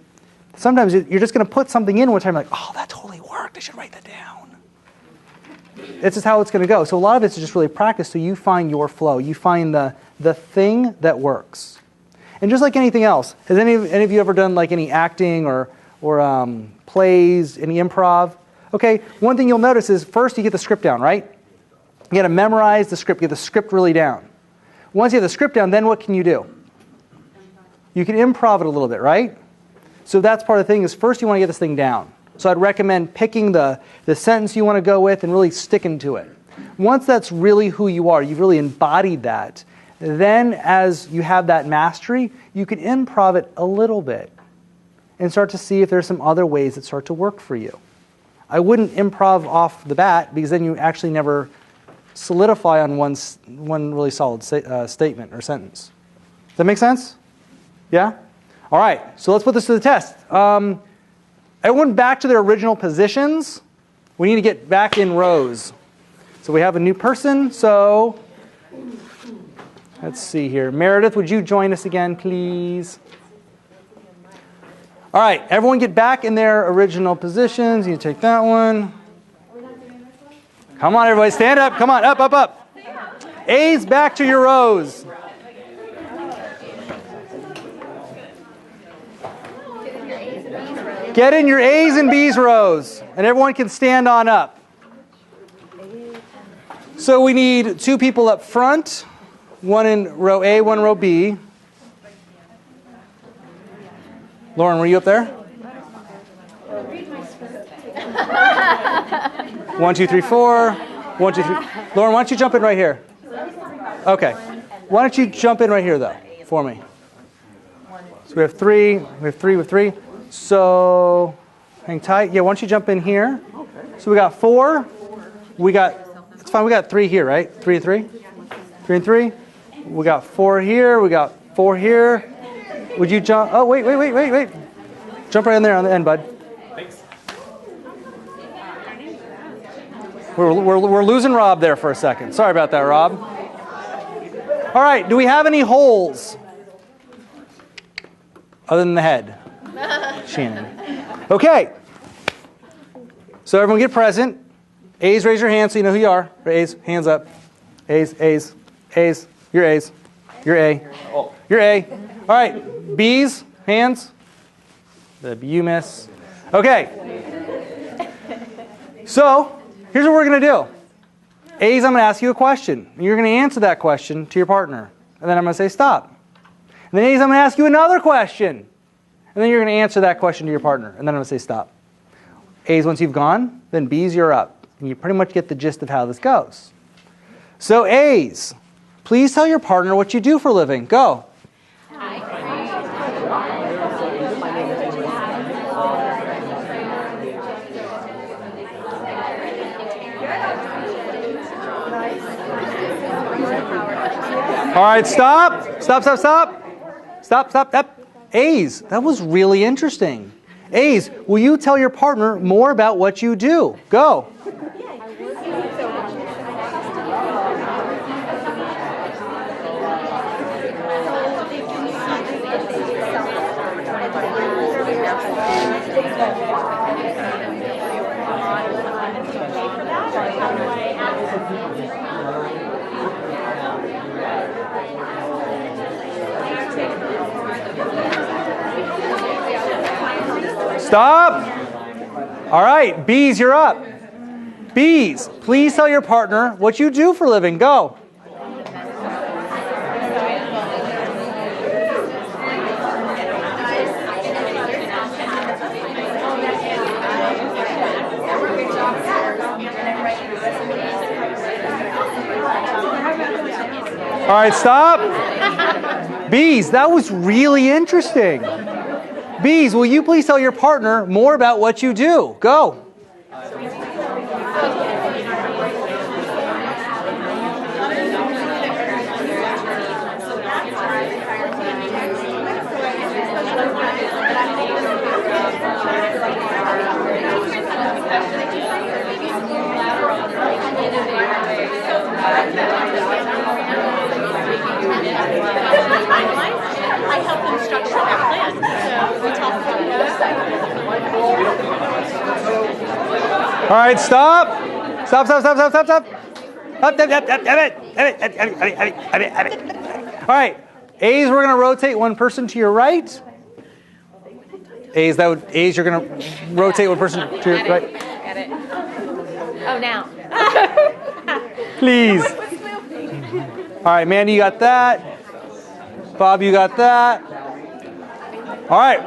sometimes you're just going to put something in one time like, oh, that totally worked. I should write that down. It's just how it's going to go. So a lot of it's just really practice so you find your flow. You find the thing that works. And just like anything else, has any of you ever done like any acting or plays, any improv? Okay, one thing you'll notice is first you get the script down, right? You got to memorize the script, get the script really down. Once you have the script down, then what can you do? You can improv it a little bit, right? So that's part of the thing is first you want to get this thing down. So I'd recommend picking the sentence you want to go with and really sticking to it. Once that's really who you are, you've really embodied that, then as you have that mastery, you can improv it a little bit and start to see if there's some other ways that start to work for you. I wouldn't improv off the bat because then you actually never solidify on one really solid statement or sentence. Does that make sense? Yeah? All right, so let's put this to the test. Everyone back to their original positions. We need to get back in rows. So we have a new person, so let's see here. Meredith, would you join us again, please? All right, everyone get back in their original positions. You take that one. Come on, everybody, stand up. Come on, up, up, up. A's back to your rows. Get in your A's and B's rows, and everyone can stand on up. So we need 2 people up front, one in row A, one row B. Lauren, were you up there? 1, 2, 3, 4. 1, 2, 3. Lauren, why don't you jump in right here? Okay. Why don't you jump in right here, though, for me? So we have 3. We have 3 with 3. So hang tight. Yeah, why don't you jump in here? So we got 4. It's fine. We got 3 here, right? 3 and 3? 3 and 3. We got 4 here. We got 4 here. Would you jump? Oh, wait. Jump right in there on the end, bud. Thanks. We're losing Rob there for a second. Sorry about that, Rob. All right, do we have any holes? Other than the head. Shannon. Okay. So everyone get present. A's, raise your hand so you know who you are. A's, hands up. A's. You're A's. You're A. Oh. You're A. All right. B's, hands. The B you miss. Okay. So here's what we're going to do. A's, I'm going to ask you a question. And you're going to answer that question to your partner. And then I'm going to say stop. And then A's, I'm going to ask you another question. And then you're going to answer that question to your partner. And then I'm going to say stop. A's, once you've gone, then B's, you're up. And you pretty much get the gist of how this goes. So A's, please tell your partner what you do for a living. Go. All right, stop. Stop. A's, that was really interesting. A's, will you tell your partner more about what you do? Go. Stop. All right, B's, you're up. B's, please tell your partner what you do for a living. Go. All right, stop. B's, that was really interesting. B's, will you please tell your partner more about what you do? Go. timeline, I help them structure their plan. So we talk about it. All right, stop. Stop. All right, A's, we're going to rotate one person to your right. A's, you're going to rotate one person to your right. Got it. Oh, now. Please. All right, Mandy, you got that. Bob, you got that. All right.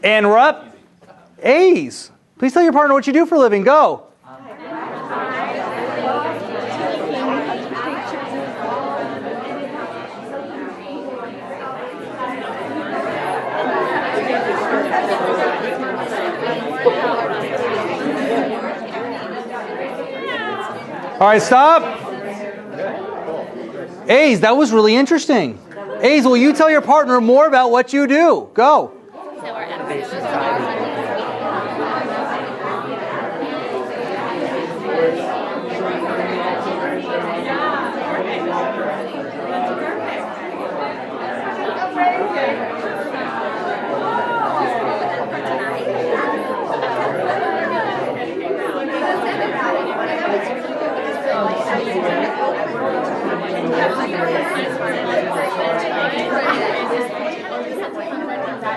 And we're up. A's. Please tell your partner what you do for a living. Go. All right, stop. A's, that was really interesting. A's, will you tell your partner more about what you do? Go.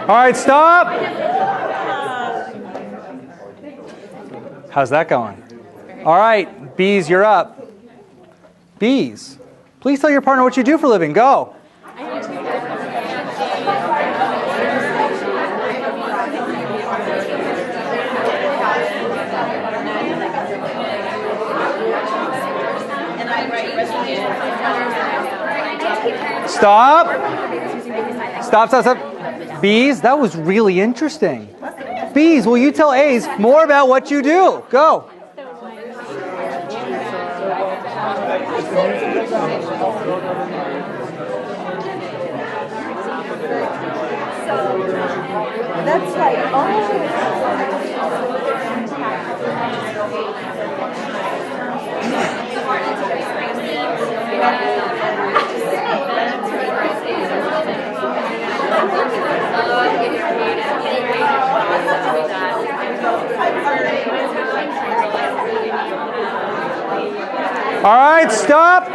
All right, stop. How's that going? All right, B's, you're up. B's, please tell your partner what you do for a living. Go. Stop. B's, that was really interesting. B's, will you tell A's more about what you do? Go. That's like, All right, stop.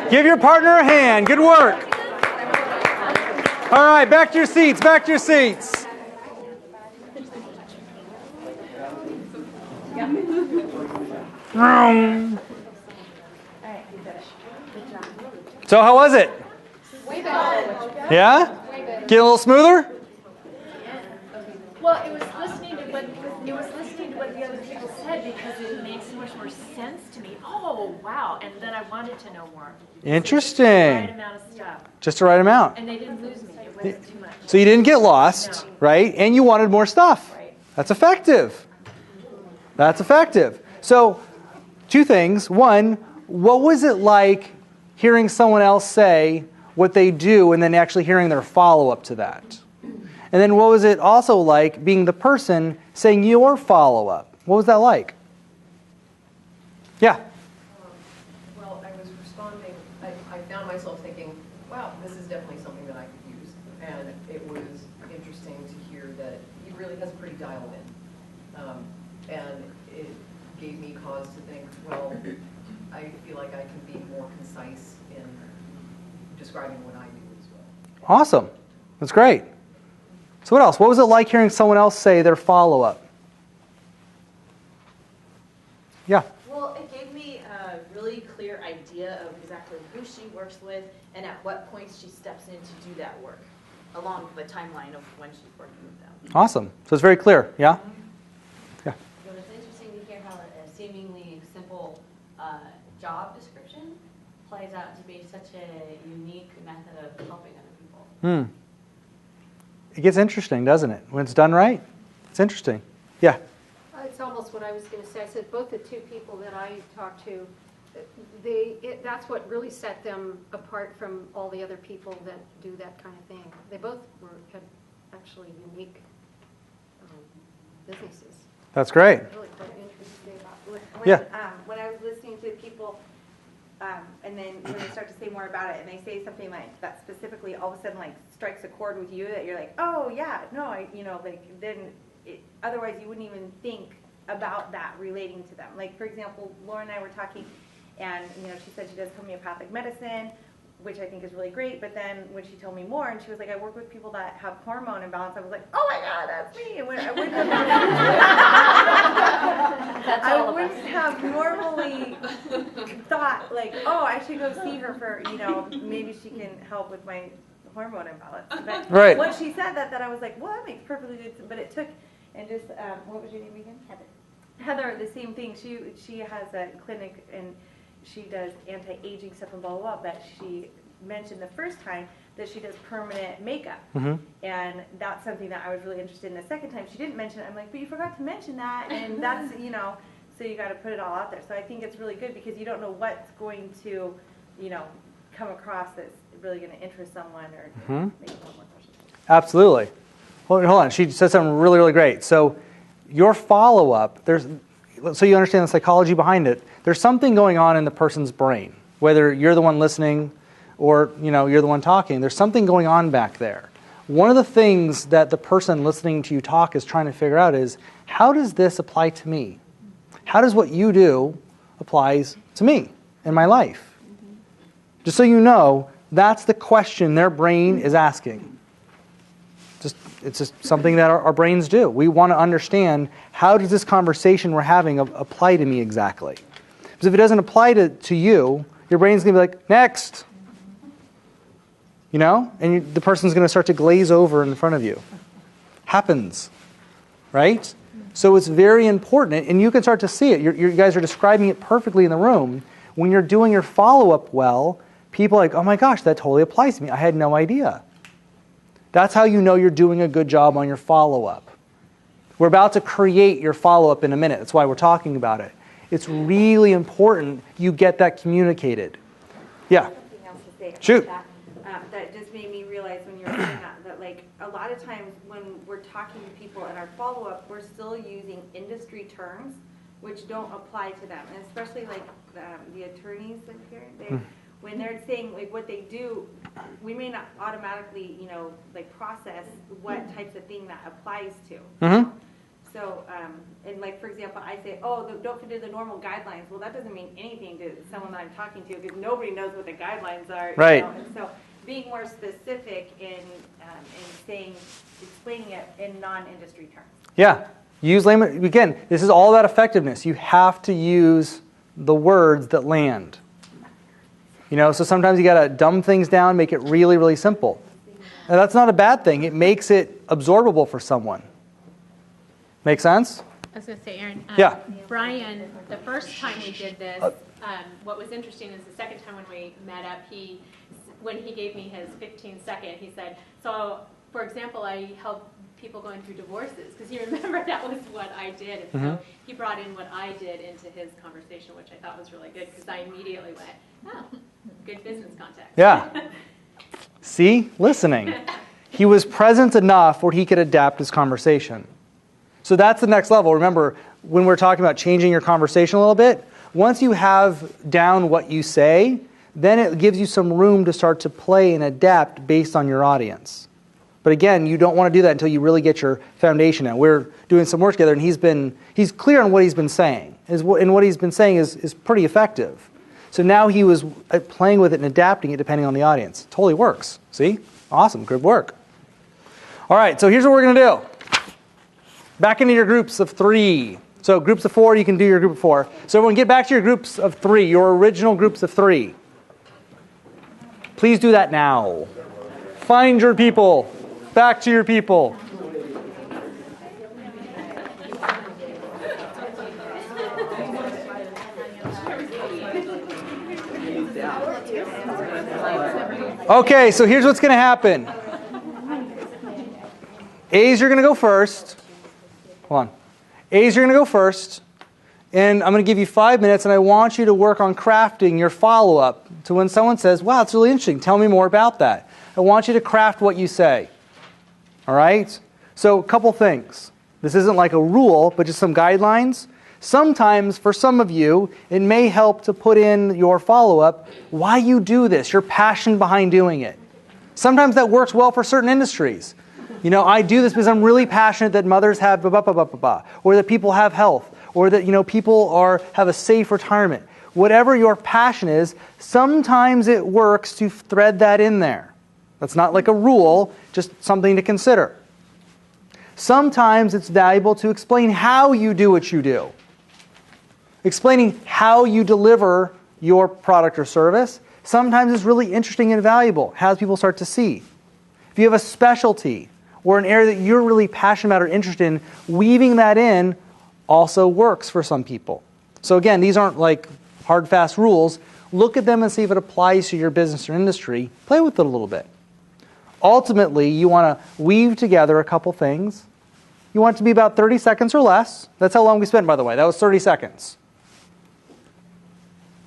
Give your partner a hand. Good work. All right, back to your seats. So how was it? Way better. Yeah? Way better. Get a little smoother? Well, it was listening to what the other people said because it made so much more sense to me. Oh, wow. And then I wanted to know more. Interesting. The right amount of stuff. Just the right amount. And they didn't lose me. It wasn't too much. So you didn't get lost, right? And you wanted more stuff. Right. That's effective. So, two things. One, what was it like hearing someone else say what they do and then actually hearing their follow-up to that? And then what was it also like being the person saying your follow-up? What was that like? Yeah. Well, I was responding, I found myself thinking, wow, this is definitely something that I could use. And it was interesting to hear that he really has pretty dialed in. And it gave me cause to think, well, I feel like I can be more concise in describing what I do as well. Awesome. That's great. So what else? What was it like hearing someone else say their follow-up? Yeah. well, it gave me a really clear idea of exactly who she works with and at what points she steps in to do that work, along the timeline of when she's working with them. Awesome. So it's very clear. Yeah? Yeah. It was interesting to hear how a seemingly simple job description plays out to be such a unique method of helping other people. It gets interesting, doesn't it? When it's done right, it's interesting. Yeah. It's almost what I was going to say. I said both the two people that I talked to, that's what really set them apart from all the other people that do that kind of thing. They both had actually unique businesses. That's great. Really quite interesting. When, Yeah. when I was listening to people, and then when they start to say more about it, and they say something like that specifically, all of a sudden like strikes a chord with you that you're like, oh yeah, no, then otherwise you wouldn't even think about that relating to them. Like for example, Laura and I were talking, and she said she does homeopathic medicine, which I think is really great. But then when she told me more, and she was like, I work with people that have hormone imbalance, I was like, oh my God, that's me. And I wouldn't have normally thought like, oh, I should go see her for, maybe she can help with my hormone imbalance. But Right. when she said that I was like, well, that makes perfectly good sense. But it took, and just, what was your name again? Heather, the same thing. She has a clinic and she does anti-aging stuff and blah, blah, blah, but she mentioned the first time that she does permanent makeup. Mm-hmm. And that's something that I was really interested in. The second time she didn't mention it. I'm like, but you forgot to mention that. And that's, so you got to put it all out there. So I think it's really good because you don't know what's going to, come across that's really going to interest someone or make them more questions. Absolutely. Hold on. She said something really, really great. So your follow-up, so you understand the psychology behind it, there's something going on in the person's brain, whether you're the one listening or you're the one talking. There's something going on back there. One of the things that the person listening to you talk is trying to figure out is, how does this apply to me? How does what you do applies to me in my life? Just so you know, that's the question their brain is asking. It's just something that our brains do. We want to understand, how does this conversation we're having apply to me exactly? Because if it doesn't apply to you, your brain's going to be like, next. And the person's going to start to glaze over in front of you. Happens, right? So it's very important, and you can start to see it. You guys are describing it perfectly in the room. When you're doing your follow-up well, people are like, oh my gosh, that totally applies to me. I had no idea. That's how you know you're doing a good job on your follow-up. We're about to create your follow-up in a minute. That's why we're talking about it. It's really important you get that communicated. Yeah. Something else to say Shoot. about that, that just made me realize when you were saying that like a lot of times when we're talking to people in our follow-up, we're still using industry terms which don't apply to them, and especially like the attorneys in here, when they're saying like what they do, we may not automatically like process what types of thing that applies to. Mm-hmm. So, and like for example, I say, oh, don't consider the normal guidelines. Well, that doesn't mean anything to someone that I'm talking to because nobody knows what the guidelines are. Right. And so, being more specific in explaining it in non-industry terms. Yeah. Use layman. Again, this is all about effectiveness. You have to use the words that land. So sometimes you got to dumb things down, make it really, really simple. And that's not a bad thing. It makes it absorbable for someone. Make sense? I was going to say, Aaron, yeah. Brian, the first time we did this, what was interesting is the second time when we met up, when he gave me his 15-second, he said, so, for example, I help people going through divorces, because he remembered that was what I did. And so he brought in what I did into his conversation, which I thought was really good, because I immediately went, oh, good business contact. Yeah. See? Listening. He was present enough where he could adapt his conversation. So that's the next level. Remember, when we're talking about changing your conversation a little bit, once you have down what you say, then it gives you some room to start to play and adapt based on your audience. But again, you don't want to do that until you really get your foundation in. We're doing some work together, and he's clear on what he's been saying. And what he's been saying is pretty effective. So now he was playing with it and adapting it depending on the audience. Totally works. See? Awesome. Good work. All right, so here's what we're going to do. Back into your groups of 3. So groups of 4, you can do your group of 4. So everyone get back to your groups of 3, your original groups of 3. Please do that now. Find your people. Back to your people. Okay, so here's what's going to happen. A's, you're going to go first. Hold on. A's, you're going to go first. And I'm going to give you 5 minutes, and I want you to work on crafting your follow-up to when someone says, wow, it's really interesting. Tell me more about that. I want you to craft what you say. All right? So a couple things. This isn't like a rule, but just some guidelines. Sometimes, for some of you, it may help to put in your follow-up why you do this, your passion behind doing it. Sometimes that works well for certain industries. I do this because I'm really passionate that mothers have or that people have health, or that people have a safe retirement. Whatever your passion is, sometimes it works to thread that in there. That's not like a rule, just something to consider. Sometimes it's valuable to explain how you do what you do. Explaining how you deliver your product or service sometimes is really interesting and valuable as people start to see. If you have a specialty or an area that you're really passionate about or interested in, weaving that in also works for some people. So again, these aren't like hard, fast rules. Look at them and see if it applies to your business or industry. Play with it a little bit. Ultimately, you want to weave together a couple things. You want it to be about 30 seconds or less. That's how long we spent, by the way. That was 30 seconds.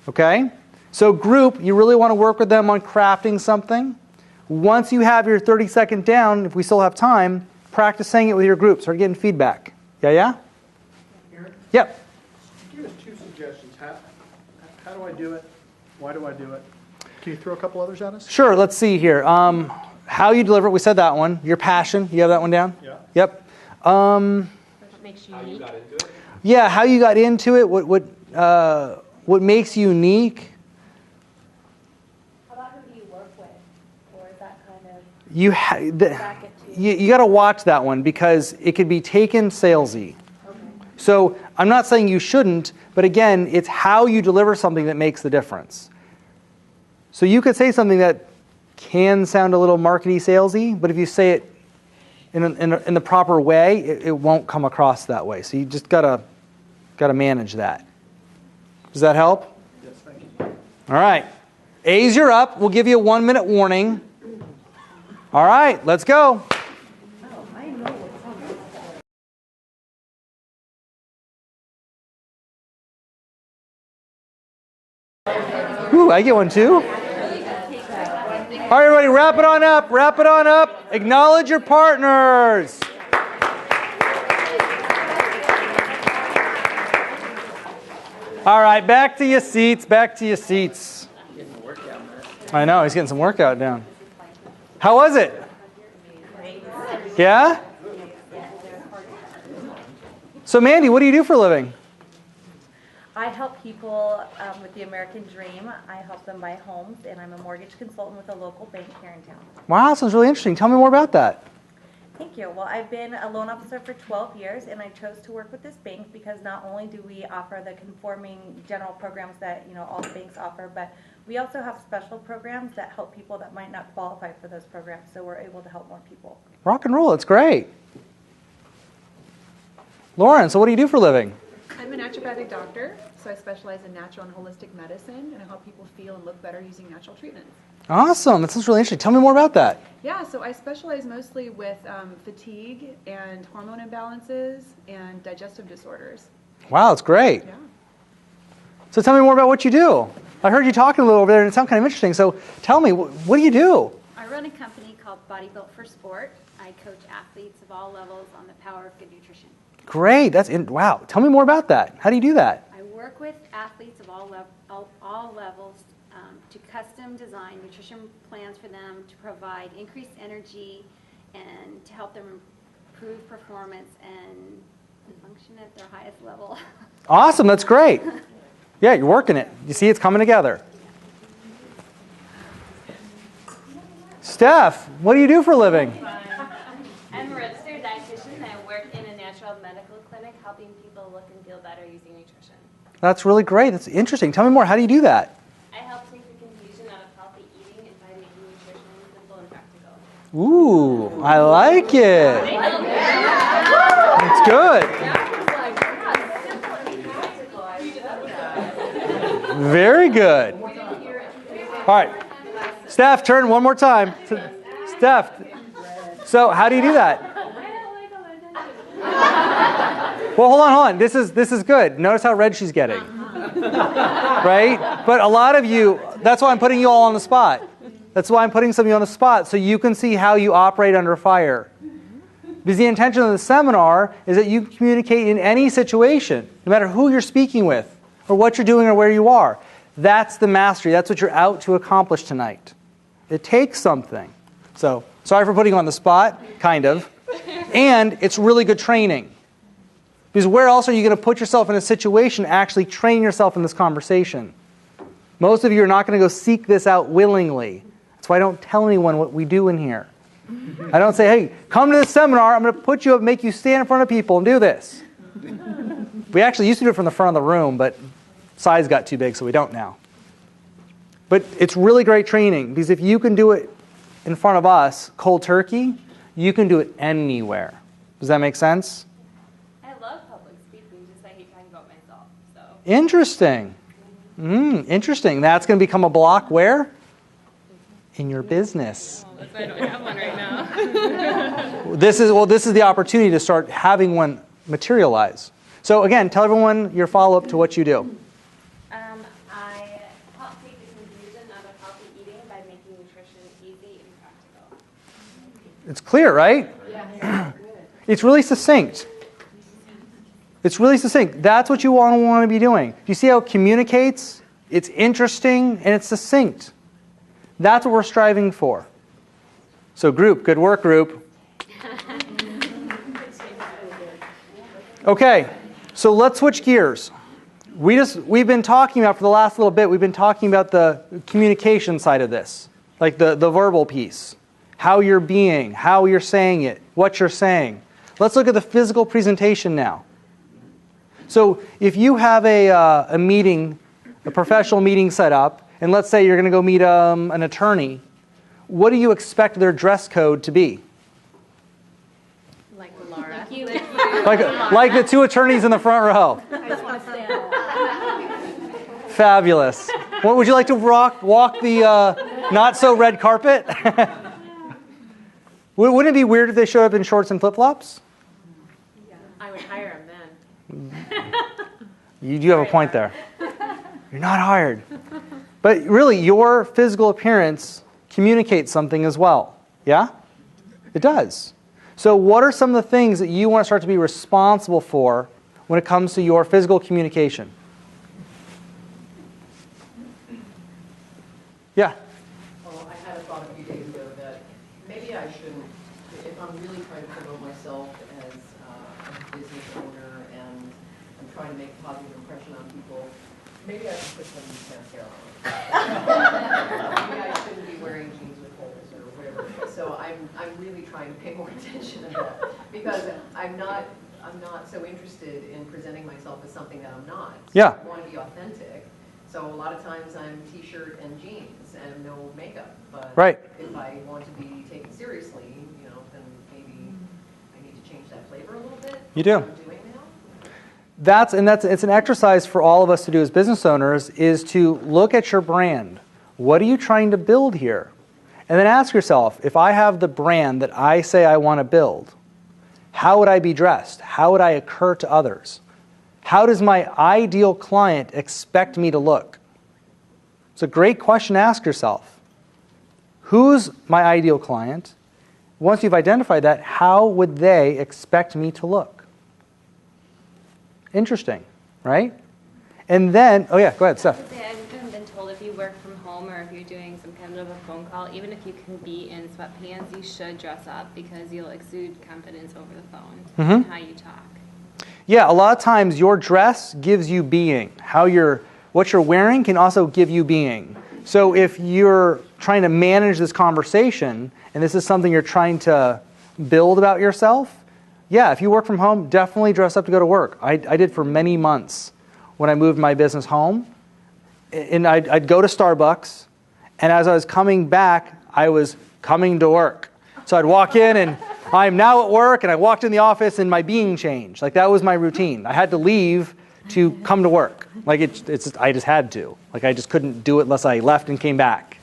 Okay? So group, you really want to work with them on crafting something. Once you have your 30-second down, if we still have time, practice saying it with your group. Start getting feedback. Yeah? Aaron? Yep. Give us 2 suggestions. How do I do it? Why do I do it? Can you throw a couple others at us? Sure, let's see here. How you deliver it, we said that one. Your passion, you have that one down? Yeah. Yep. What makes you unique? Yeah, how you got into it, what makes you unique. How about who do you work with? Or is that kind of... You got to watch that one because it could be taken salesy. Okay. So I'm not saying you shouldn't, but again, it's how you deliver something that makes the difference. So you could say something that can sound a little markety salesy, but if you say it in the proper way, it won't come across that way. So you just gotta manage that. Does that help? Yes, thank you. All right. A's, you're up. We'll give you a 1-minute warning. All right, let's go. Ooh, I get one too. All right, everybody, wrap it on up. Wrap it on up. Acknowledge your partners. All right, back to your seats. Back to your seats. I know, he's getting some workout down. How was it? Yeah? So, Mandy, what do you do for a living? I help people with the American dream. I help them buy homes, and I'm a mortgage consultant with a local bank here in town. Wow, sounds really interesting. Tell me more about that. Thank you. Well, I've been a loan officer for 12 years, and I chose to work with this bank because not only do we offer the conforming general programs that all the banks offer, but we also have special programs that help people that might not qualify for those programs, so we're able to help more people. Rock and roll, that's great. Lauren, so what do you do for a living? I'm a naturopathic doctor, so I specialize in natural and holistic medicine, and I help people feel and look better using natural treatments. Awesome, that sounds really interesting. Tell me more about that. Yeah, so I specialize mostly with fatigue and hormone imbalances and digestive disorders. Wow, that's great. Yeah. So tell me more about what you do. I heard you talking a little over there, and it sounded kind of interesting. So tell me, what do you do? I run a company called Body Built for Sport. I coach athletes of all levels on the power of good nutrition. Great. Wow. Tell me more about that. How do you do that? I work with athletes of all levels to custom design nutrition plans for them to provide increased energy and to help them improve performance and function at their highest level. Awesome. That's great. Yeah, you're working it. You see it's coming together. Steph, what do you do for a living? I'm a registered dietitian. I work in a natural medical clinic helping people look and feel better using nutrition. That's really great. That's interesting. Tell me more. How do you do that? I help take the confusion out of healthy eating and by making nutrition simple and practical. Ooh, I like it. That's good. Very good. All right. Steph, turn one more time. Steph, so how do you do that? Well, hold on. This is good. Notice how red she's getting. Right? But a lot of you, that's why I'm putting you all on the spot. That's why I'm putting some of you on the spot, so you can see how you operate under fire. Because the intention of the seminar is that you communicate in any situation, no matter who you're speaking with, or what you're doing, or where you are. That's the mastery. That's what you're out to accomplish tonight. It takes something. So, sorry for putting you on the spot, kind of. And it's really good training. Because where else are you going to put yourself in a situation to actually train yourself in this conversation? Most of you are not going to go seek this out willingly. That's why I don't tell anyone what we do in here. I don't say, hey, come to this seminar. I'm going to put you up, make you stand in front of people and do this. We actually used to do it from the front of the room, but size got too big, so we don't now. But it's really great training, because if you can do it in front of us, cold turkey, you can do it anywhere. Does that make sense? I love public speaking, just I hate talking about myself. So. Interesting. Interesting. That's going to become a block where? In your business. That's why I don't have one right now. This is the opportunity to start having one materialize. So again, tell everyone your follow-up to what you do. I help take the confusion out of healthy eating by making nutrition easy and practical. It's clear, right? Yeah. It's really succinct. It's really succinct. That's what you want to be doing. Do you see how it communicates? It's interesting and it's succinct. That's what we're striving for. So group, good work group. Okay, so let's switch gears. We've been talking about, for the last little bit, we've been talking about the communication side of this, like the verbal piece, how you're being, how you're saying it, what you're saying. Let's look at the physical presentation now. So if you have a meeting, a professional meeting set up, and let's say you're going to go meet an attorney, what do you expect their dress code to be? Like Laura. Like the two attorneys in the front row. I just want to stand up. Fabulous. What would you like to walk the not so red carpet? Wouldn't it be weird if they showed up in shorts and flip-flops? I would hire them then. You do have a point there. You're not hired. But really, your physical appearance communicates something as well. Yeah? It does. So what are some of the things that you want to start to be responsible for when it comes to your physical communication? Yeah? Well, I had a thought a few days ago that maybe I shouldn't, if I'm really trying to promote myself as a business owner and I'm trying to make a positive impression on people, maybe I should put some mascara on. Maybe I shouldn't be wearing jeans with holes or whatever it is. So I'm really trying to pay more attention to that because I'm not so interested in presenting myself as something that I'm not. So Yeah. I want to be authentic. So a lot of times I'm t-shirt and jeans and no makeup. But Right. if I want to be taken seriously, then maybe I need to change that flavor a little bit. You do. What I'm doing now. It's an exercise for all of us to do as business owners, is to look at your brand. What are you trying to build here? And then ask yourself, if I have the brand that I say I want to build, how would I be dressed? How would I occur to others? How does my ideal client expect me to look? It's a great question to ask yourself. Who's my ideal client? Once you've identified that, how would they expect me to look? Interesting, right? And then, oh yeah, go ahead, Steph. I've been told if you work from home or if you're doing some kind of a phone call, even if you can be in sweatpants, you should dress up because you'll exude confidence over the phone and how you talk. Yeah, a lot of times your dress gives you being. What you're wearing can also give you being. So if you're trying to manage this conversation and this is something you're trying to build about yourself, yeah, if you work from home, definitely dress up to go to work. I did for many months when I moved my business home. And I'd go to Starbucks, and as I was coming back, I was coming to work. So I'd walk in, and I'm now at work, and I walked in the office, and my being changed. Like, that was my routine. I had to leave to come to work. Like, I just had to. Like, I just couldn't do it unless I left and came back.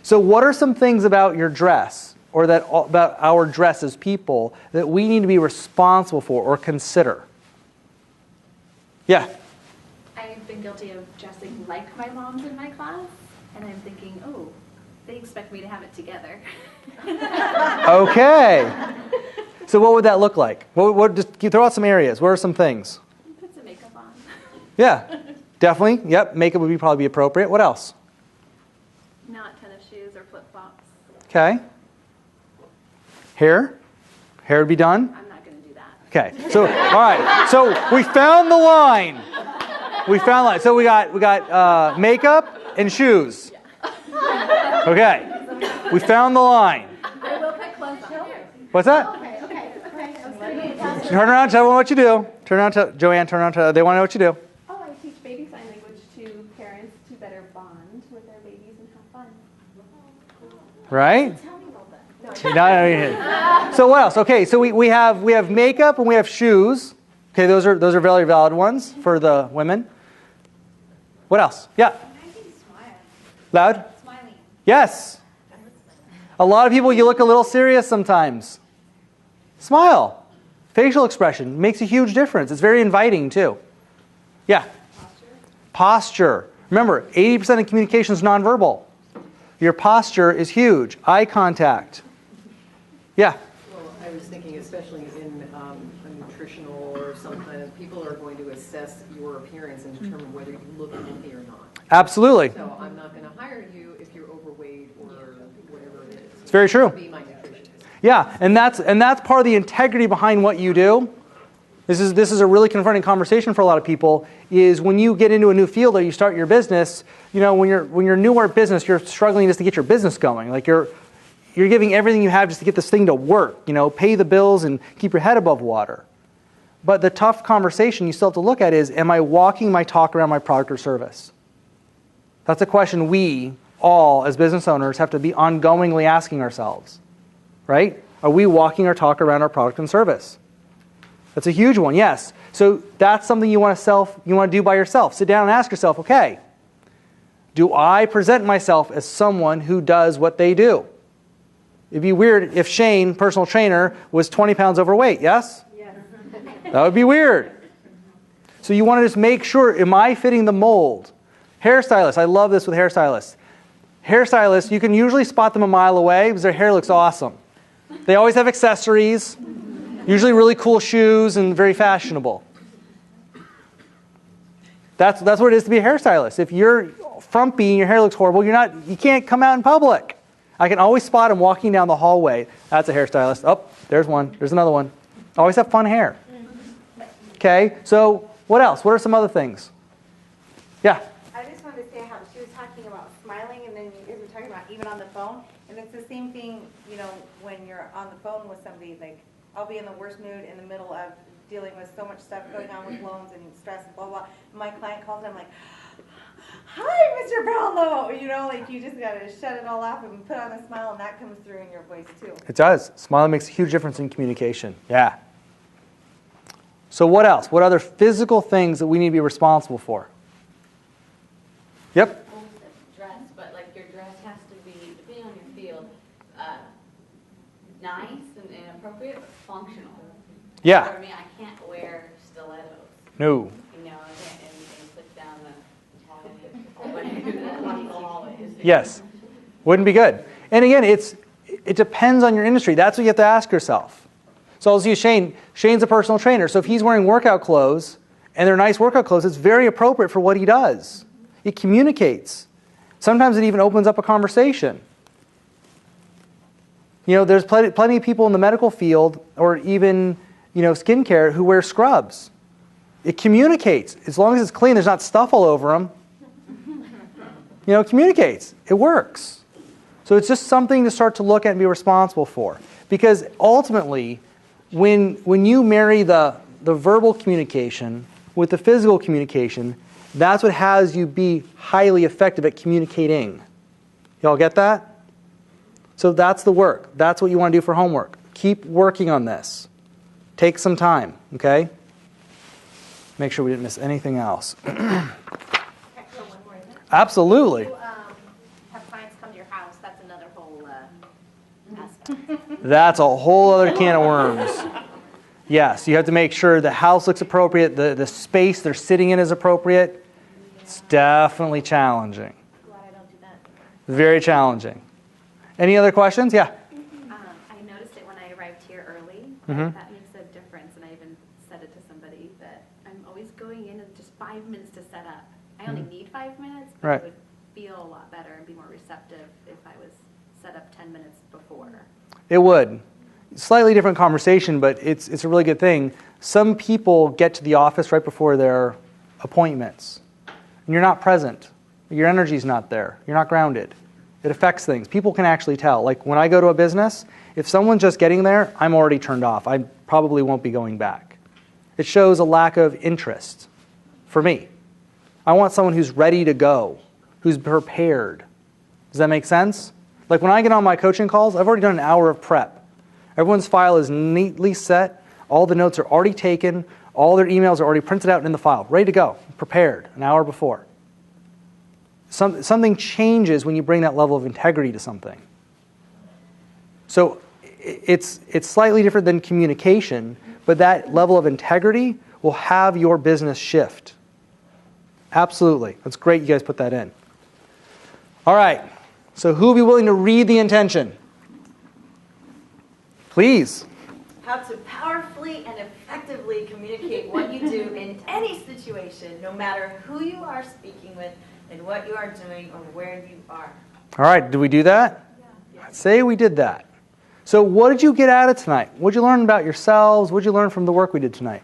So what are some things about your dress, or about our dress as people, that we need to be responsible for or consider? Yeah? I've been guilty of dressing like my moms in my class, and I'm thinking, oh, they expect me to have it together. Okay. So what would that look like? Just throw out some areas. What are some things? Put some makeup on. Yeah, definitely. Yep, makeup would probably be appropriate. What else? Not tennis shoes or flip-flops. Okay. Hair? Hair would be done? I'm not going to do that. Okay. So, all right. So we found the line. We found the line. So we got makeup and shoes. Okay. We found the line. I will put clothes on. What's that? Okay. Turn around, tell them what you do. Turn around, Joanne, they want to know what you do. Oh, I teach baby sign language to parents to better bond with their babies and have fun. Right? So what else? Okay, so we have makeup and we have shoes. Okay, those are very valid ones for the women. What else? Yeah. I think smile. Loud? Smiling. Yes. A lot of people, you look a little serious sometimes. Smile. Facial expression makes a huge difference. It's very inviting too. Yeah. Posture. Remember, 80% of communication is nonverbal. Your posture is huge. Eye contact. Yeah. Well, I was thinking especially in a nutritional or some kind of, people are going to assess your appearance and determine whether you look healthy or not. Absolutely. So I'm not going to hire you if you're overweight or whatever it is. It's very true. Be my nutritionist. Yeah, and that's part of the integrity behind what you do. This is a really confronting conversation for a lot of people, is when you get into a new field or you start your business, when you're newer at business, you're struggling just to get your business going. Like you're giving everything you have just to get this thing to work, pay the bills and keep your head above water. But the tough conversation you still have to look at is, am I walking my talk around my product or service? That's a question we all, as business owners, have to be ongoingly asking ourselves, right? Are we walking our talk around our product and service? That's a huge one, yes. So that's something you want to do by yourself. Sit down and ask yourself, okay, do I present myself as someone who does what they do? It'd be weird if Shane, personal trainer, was 20 pounds overweight, yes? Yes. That would be weird. So you want to just make sure, am I fitting the mold? Hairstylists, I love this with hairstylists. Hairstylists, you can usually spot them a mile away because their hair looks awesome. They always have accessories, usually really cool shoes and very fashionable. That's what it is to be a hairstylist. If you're frumpy and your hair looks horrible, you can't come out in public. I can always spot them walking down the hallway. That's a hairstylist. Oh, there's one. There's another one. Always have fun hair. Okay, so what else? What are some other things? Yeah. I just wanted to say how she was talking about smiling, and then you guys were talking about even on the phone. And it's the same thing, when you're on the phone with somebody, like, I'll be in the worst mood in the middle of dealing with so much stuff going on with loans and stress and blah, blah. My client calls and I'm like, hi, Mr. Brownlow. You just got to shut it all off and put on a smile, and that comes through in your voice too. It does. Smiling makes a huge difference in communication. Yeah. So what else? What other physical things that we need to be responsible for? Yep. Dress, but your dress has to be, depending on your field, nice and appropriate, but functional. Yeah. For me, I can't wear stilettos. No. And slip down the hallways. Yes. Wouldn't be good. And again, it depends on your industry. That's what you have to ask yourself. So I'll use Shane. Shane's a personal trainer. So if he's wearing workout clothes and they're nice workout clothes, it's very appropriate for what he does. It communicates. Sometimes it even opens up a conversation. There's plenty of people in the medical field or even, skincare who wear scrubs. It communicates. As long as it's clean, there's not stuff all over them. It communicates. It works. So it's just something to start to look at and be responsible for. Because ultimately, when you marry the verbal communication with the physical communication, that's what has you be highly effective at communicating. Y'all get that? So that's the work. That's what you want to do for homework. Keep working on this. Take some time, okay? Make sure we didn't miss anything else. Absolutely. You have clients come to your house, that's another whole aspect. That's a whole other can of worms. Yes, you have to make sure the house looks appropriate, the space they're sitting in is appropriate. It's definitely challenging. Glad I don't do that. Very challenging. Any other questions? Yeah. I noticed it when I arrived here early. Mhm. That makes a difference, and I even said it to somebody that I'm always going in and just 5 minutes to set up. I only need 5 minutes, but Right. it would feel a lot better and be more receptive if I was set up 10 minutes before. It would. Slightly different conversation, but it's a really good thing. Some people get to the office right before their appointments, and you're not present. Your energy's not there. You're not grounded. It affects things. People can actually tell. Like when I go to a business, if someone's just getting there, I'm already turned off. I probably won't be going back. It shows a lack of interest for me. I want someone who's ready to go, who's prepared. Does that make sense? Like when I get on my coaching calls, I've already done an hour of prep. Everyone's file is neatly set. All the notes are already taken. All their emails are already printed out in the file, ready to go, prepared an hour before. Something changes when you bring that level of integrity to something. So it's slightly different than communication, but that level of integrity will have your business shift. Absolutely. That's great you guys put that in. All right. So who will be willing to read the intention? Please. How to powerfully and effectively communicate what you do in any situation, no matter who you are speaking with and what you are doing or where you are. All right. Did we do that? Yeah. I'd say we did that. So what did you get out of tonight? What did you learn about yourselves? What did you learn from the work we did tonight?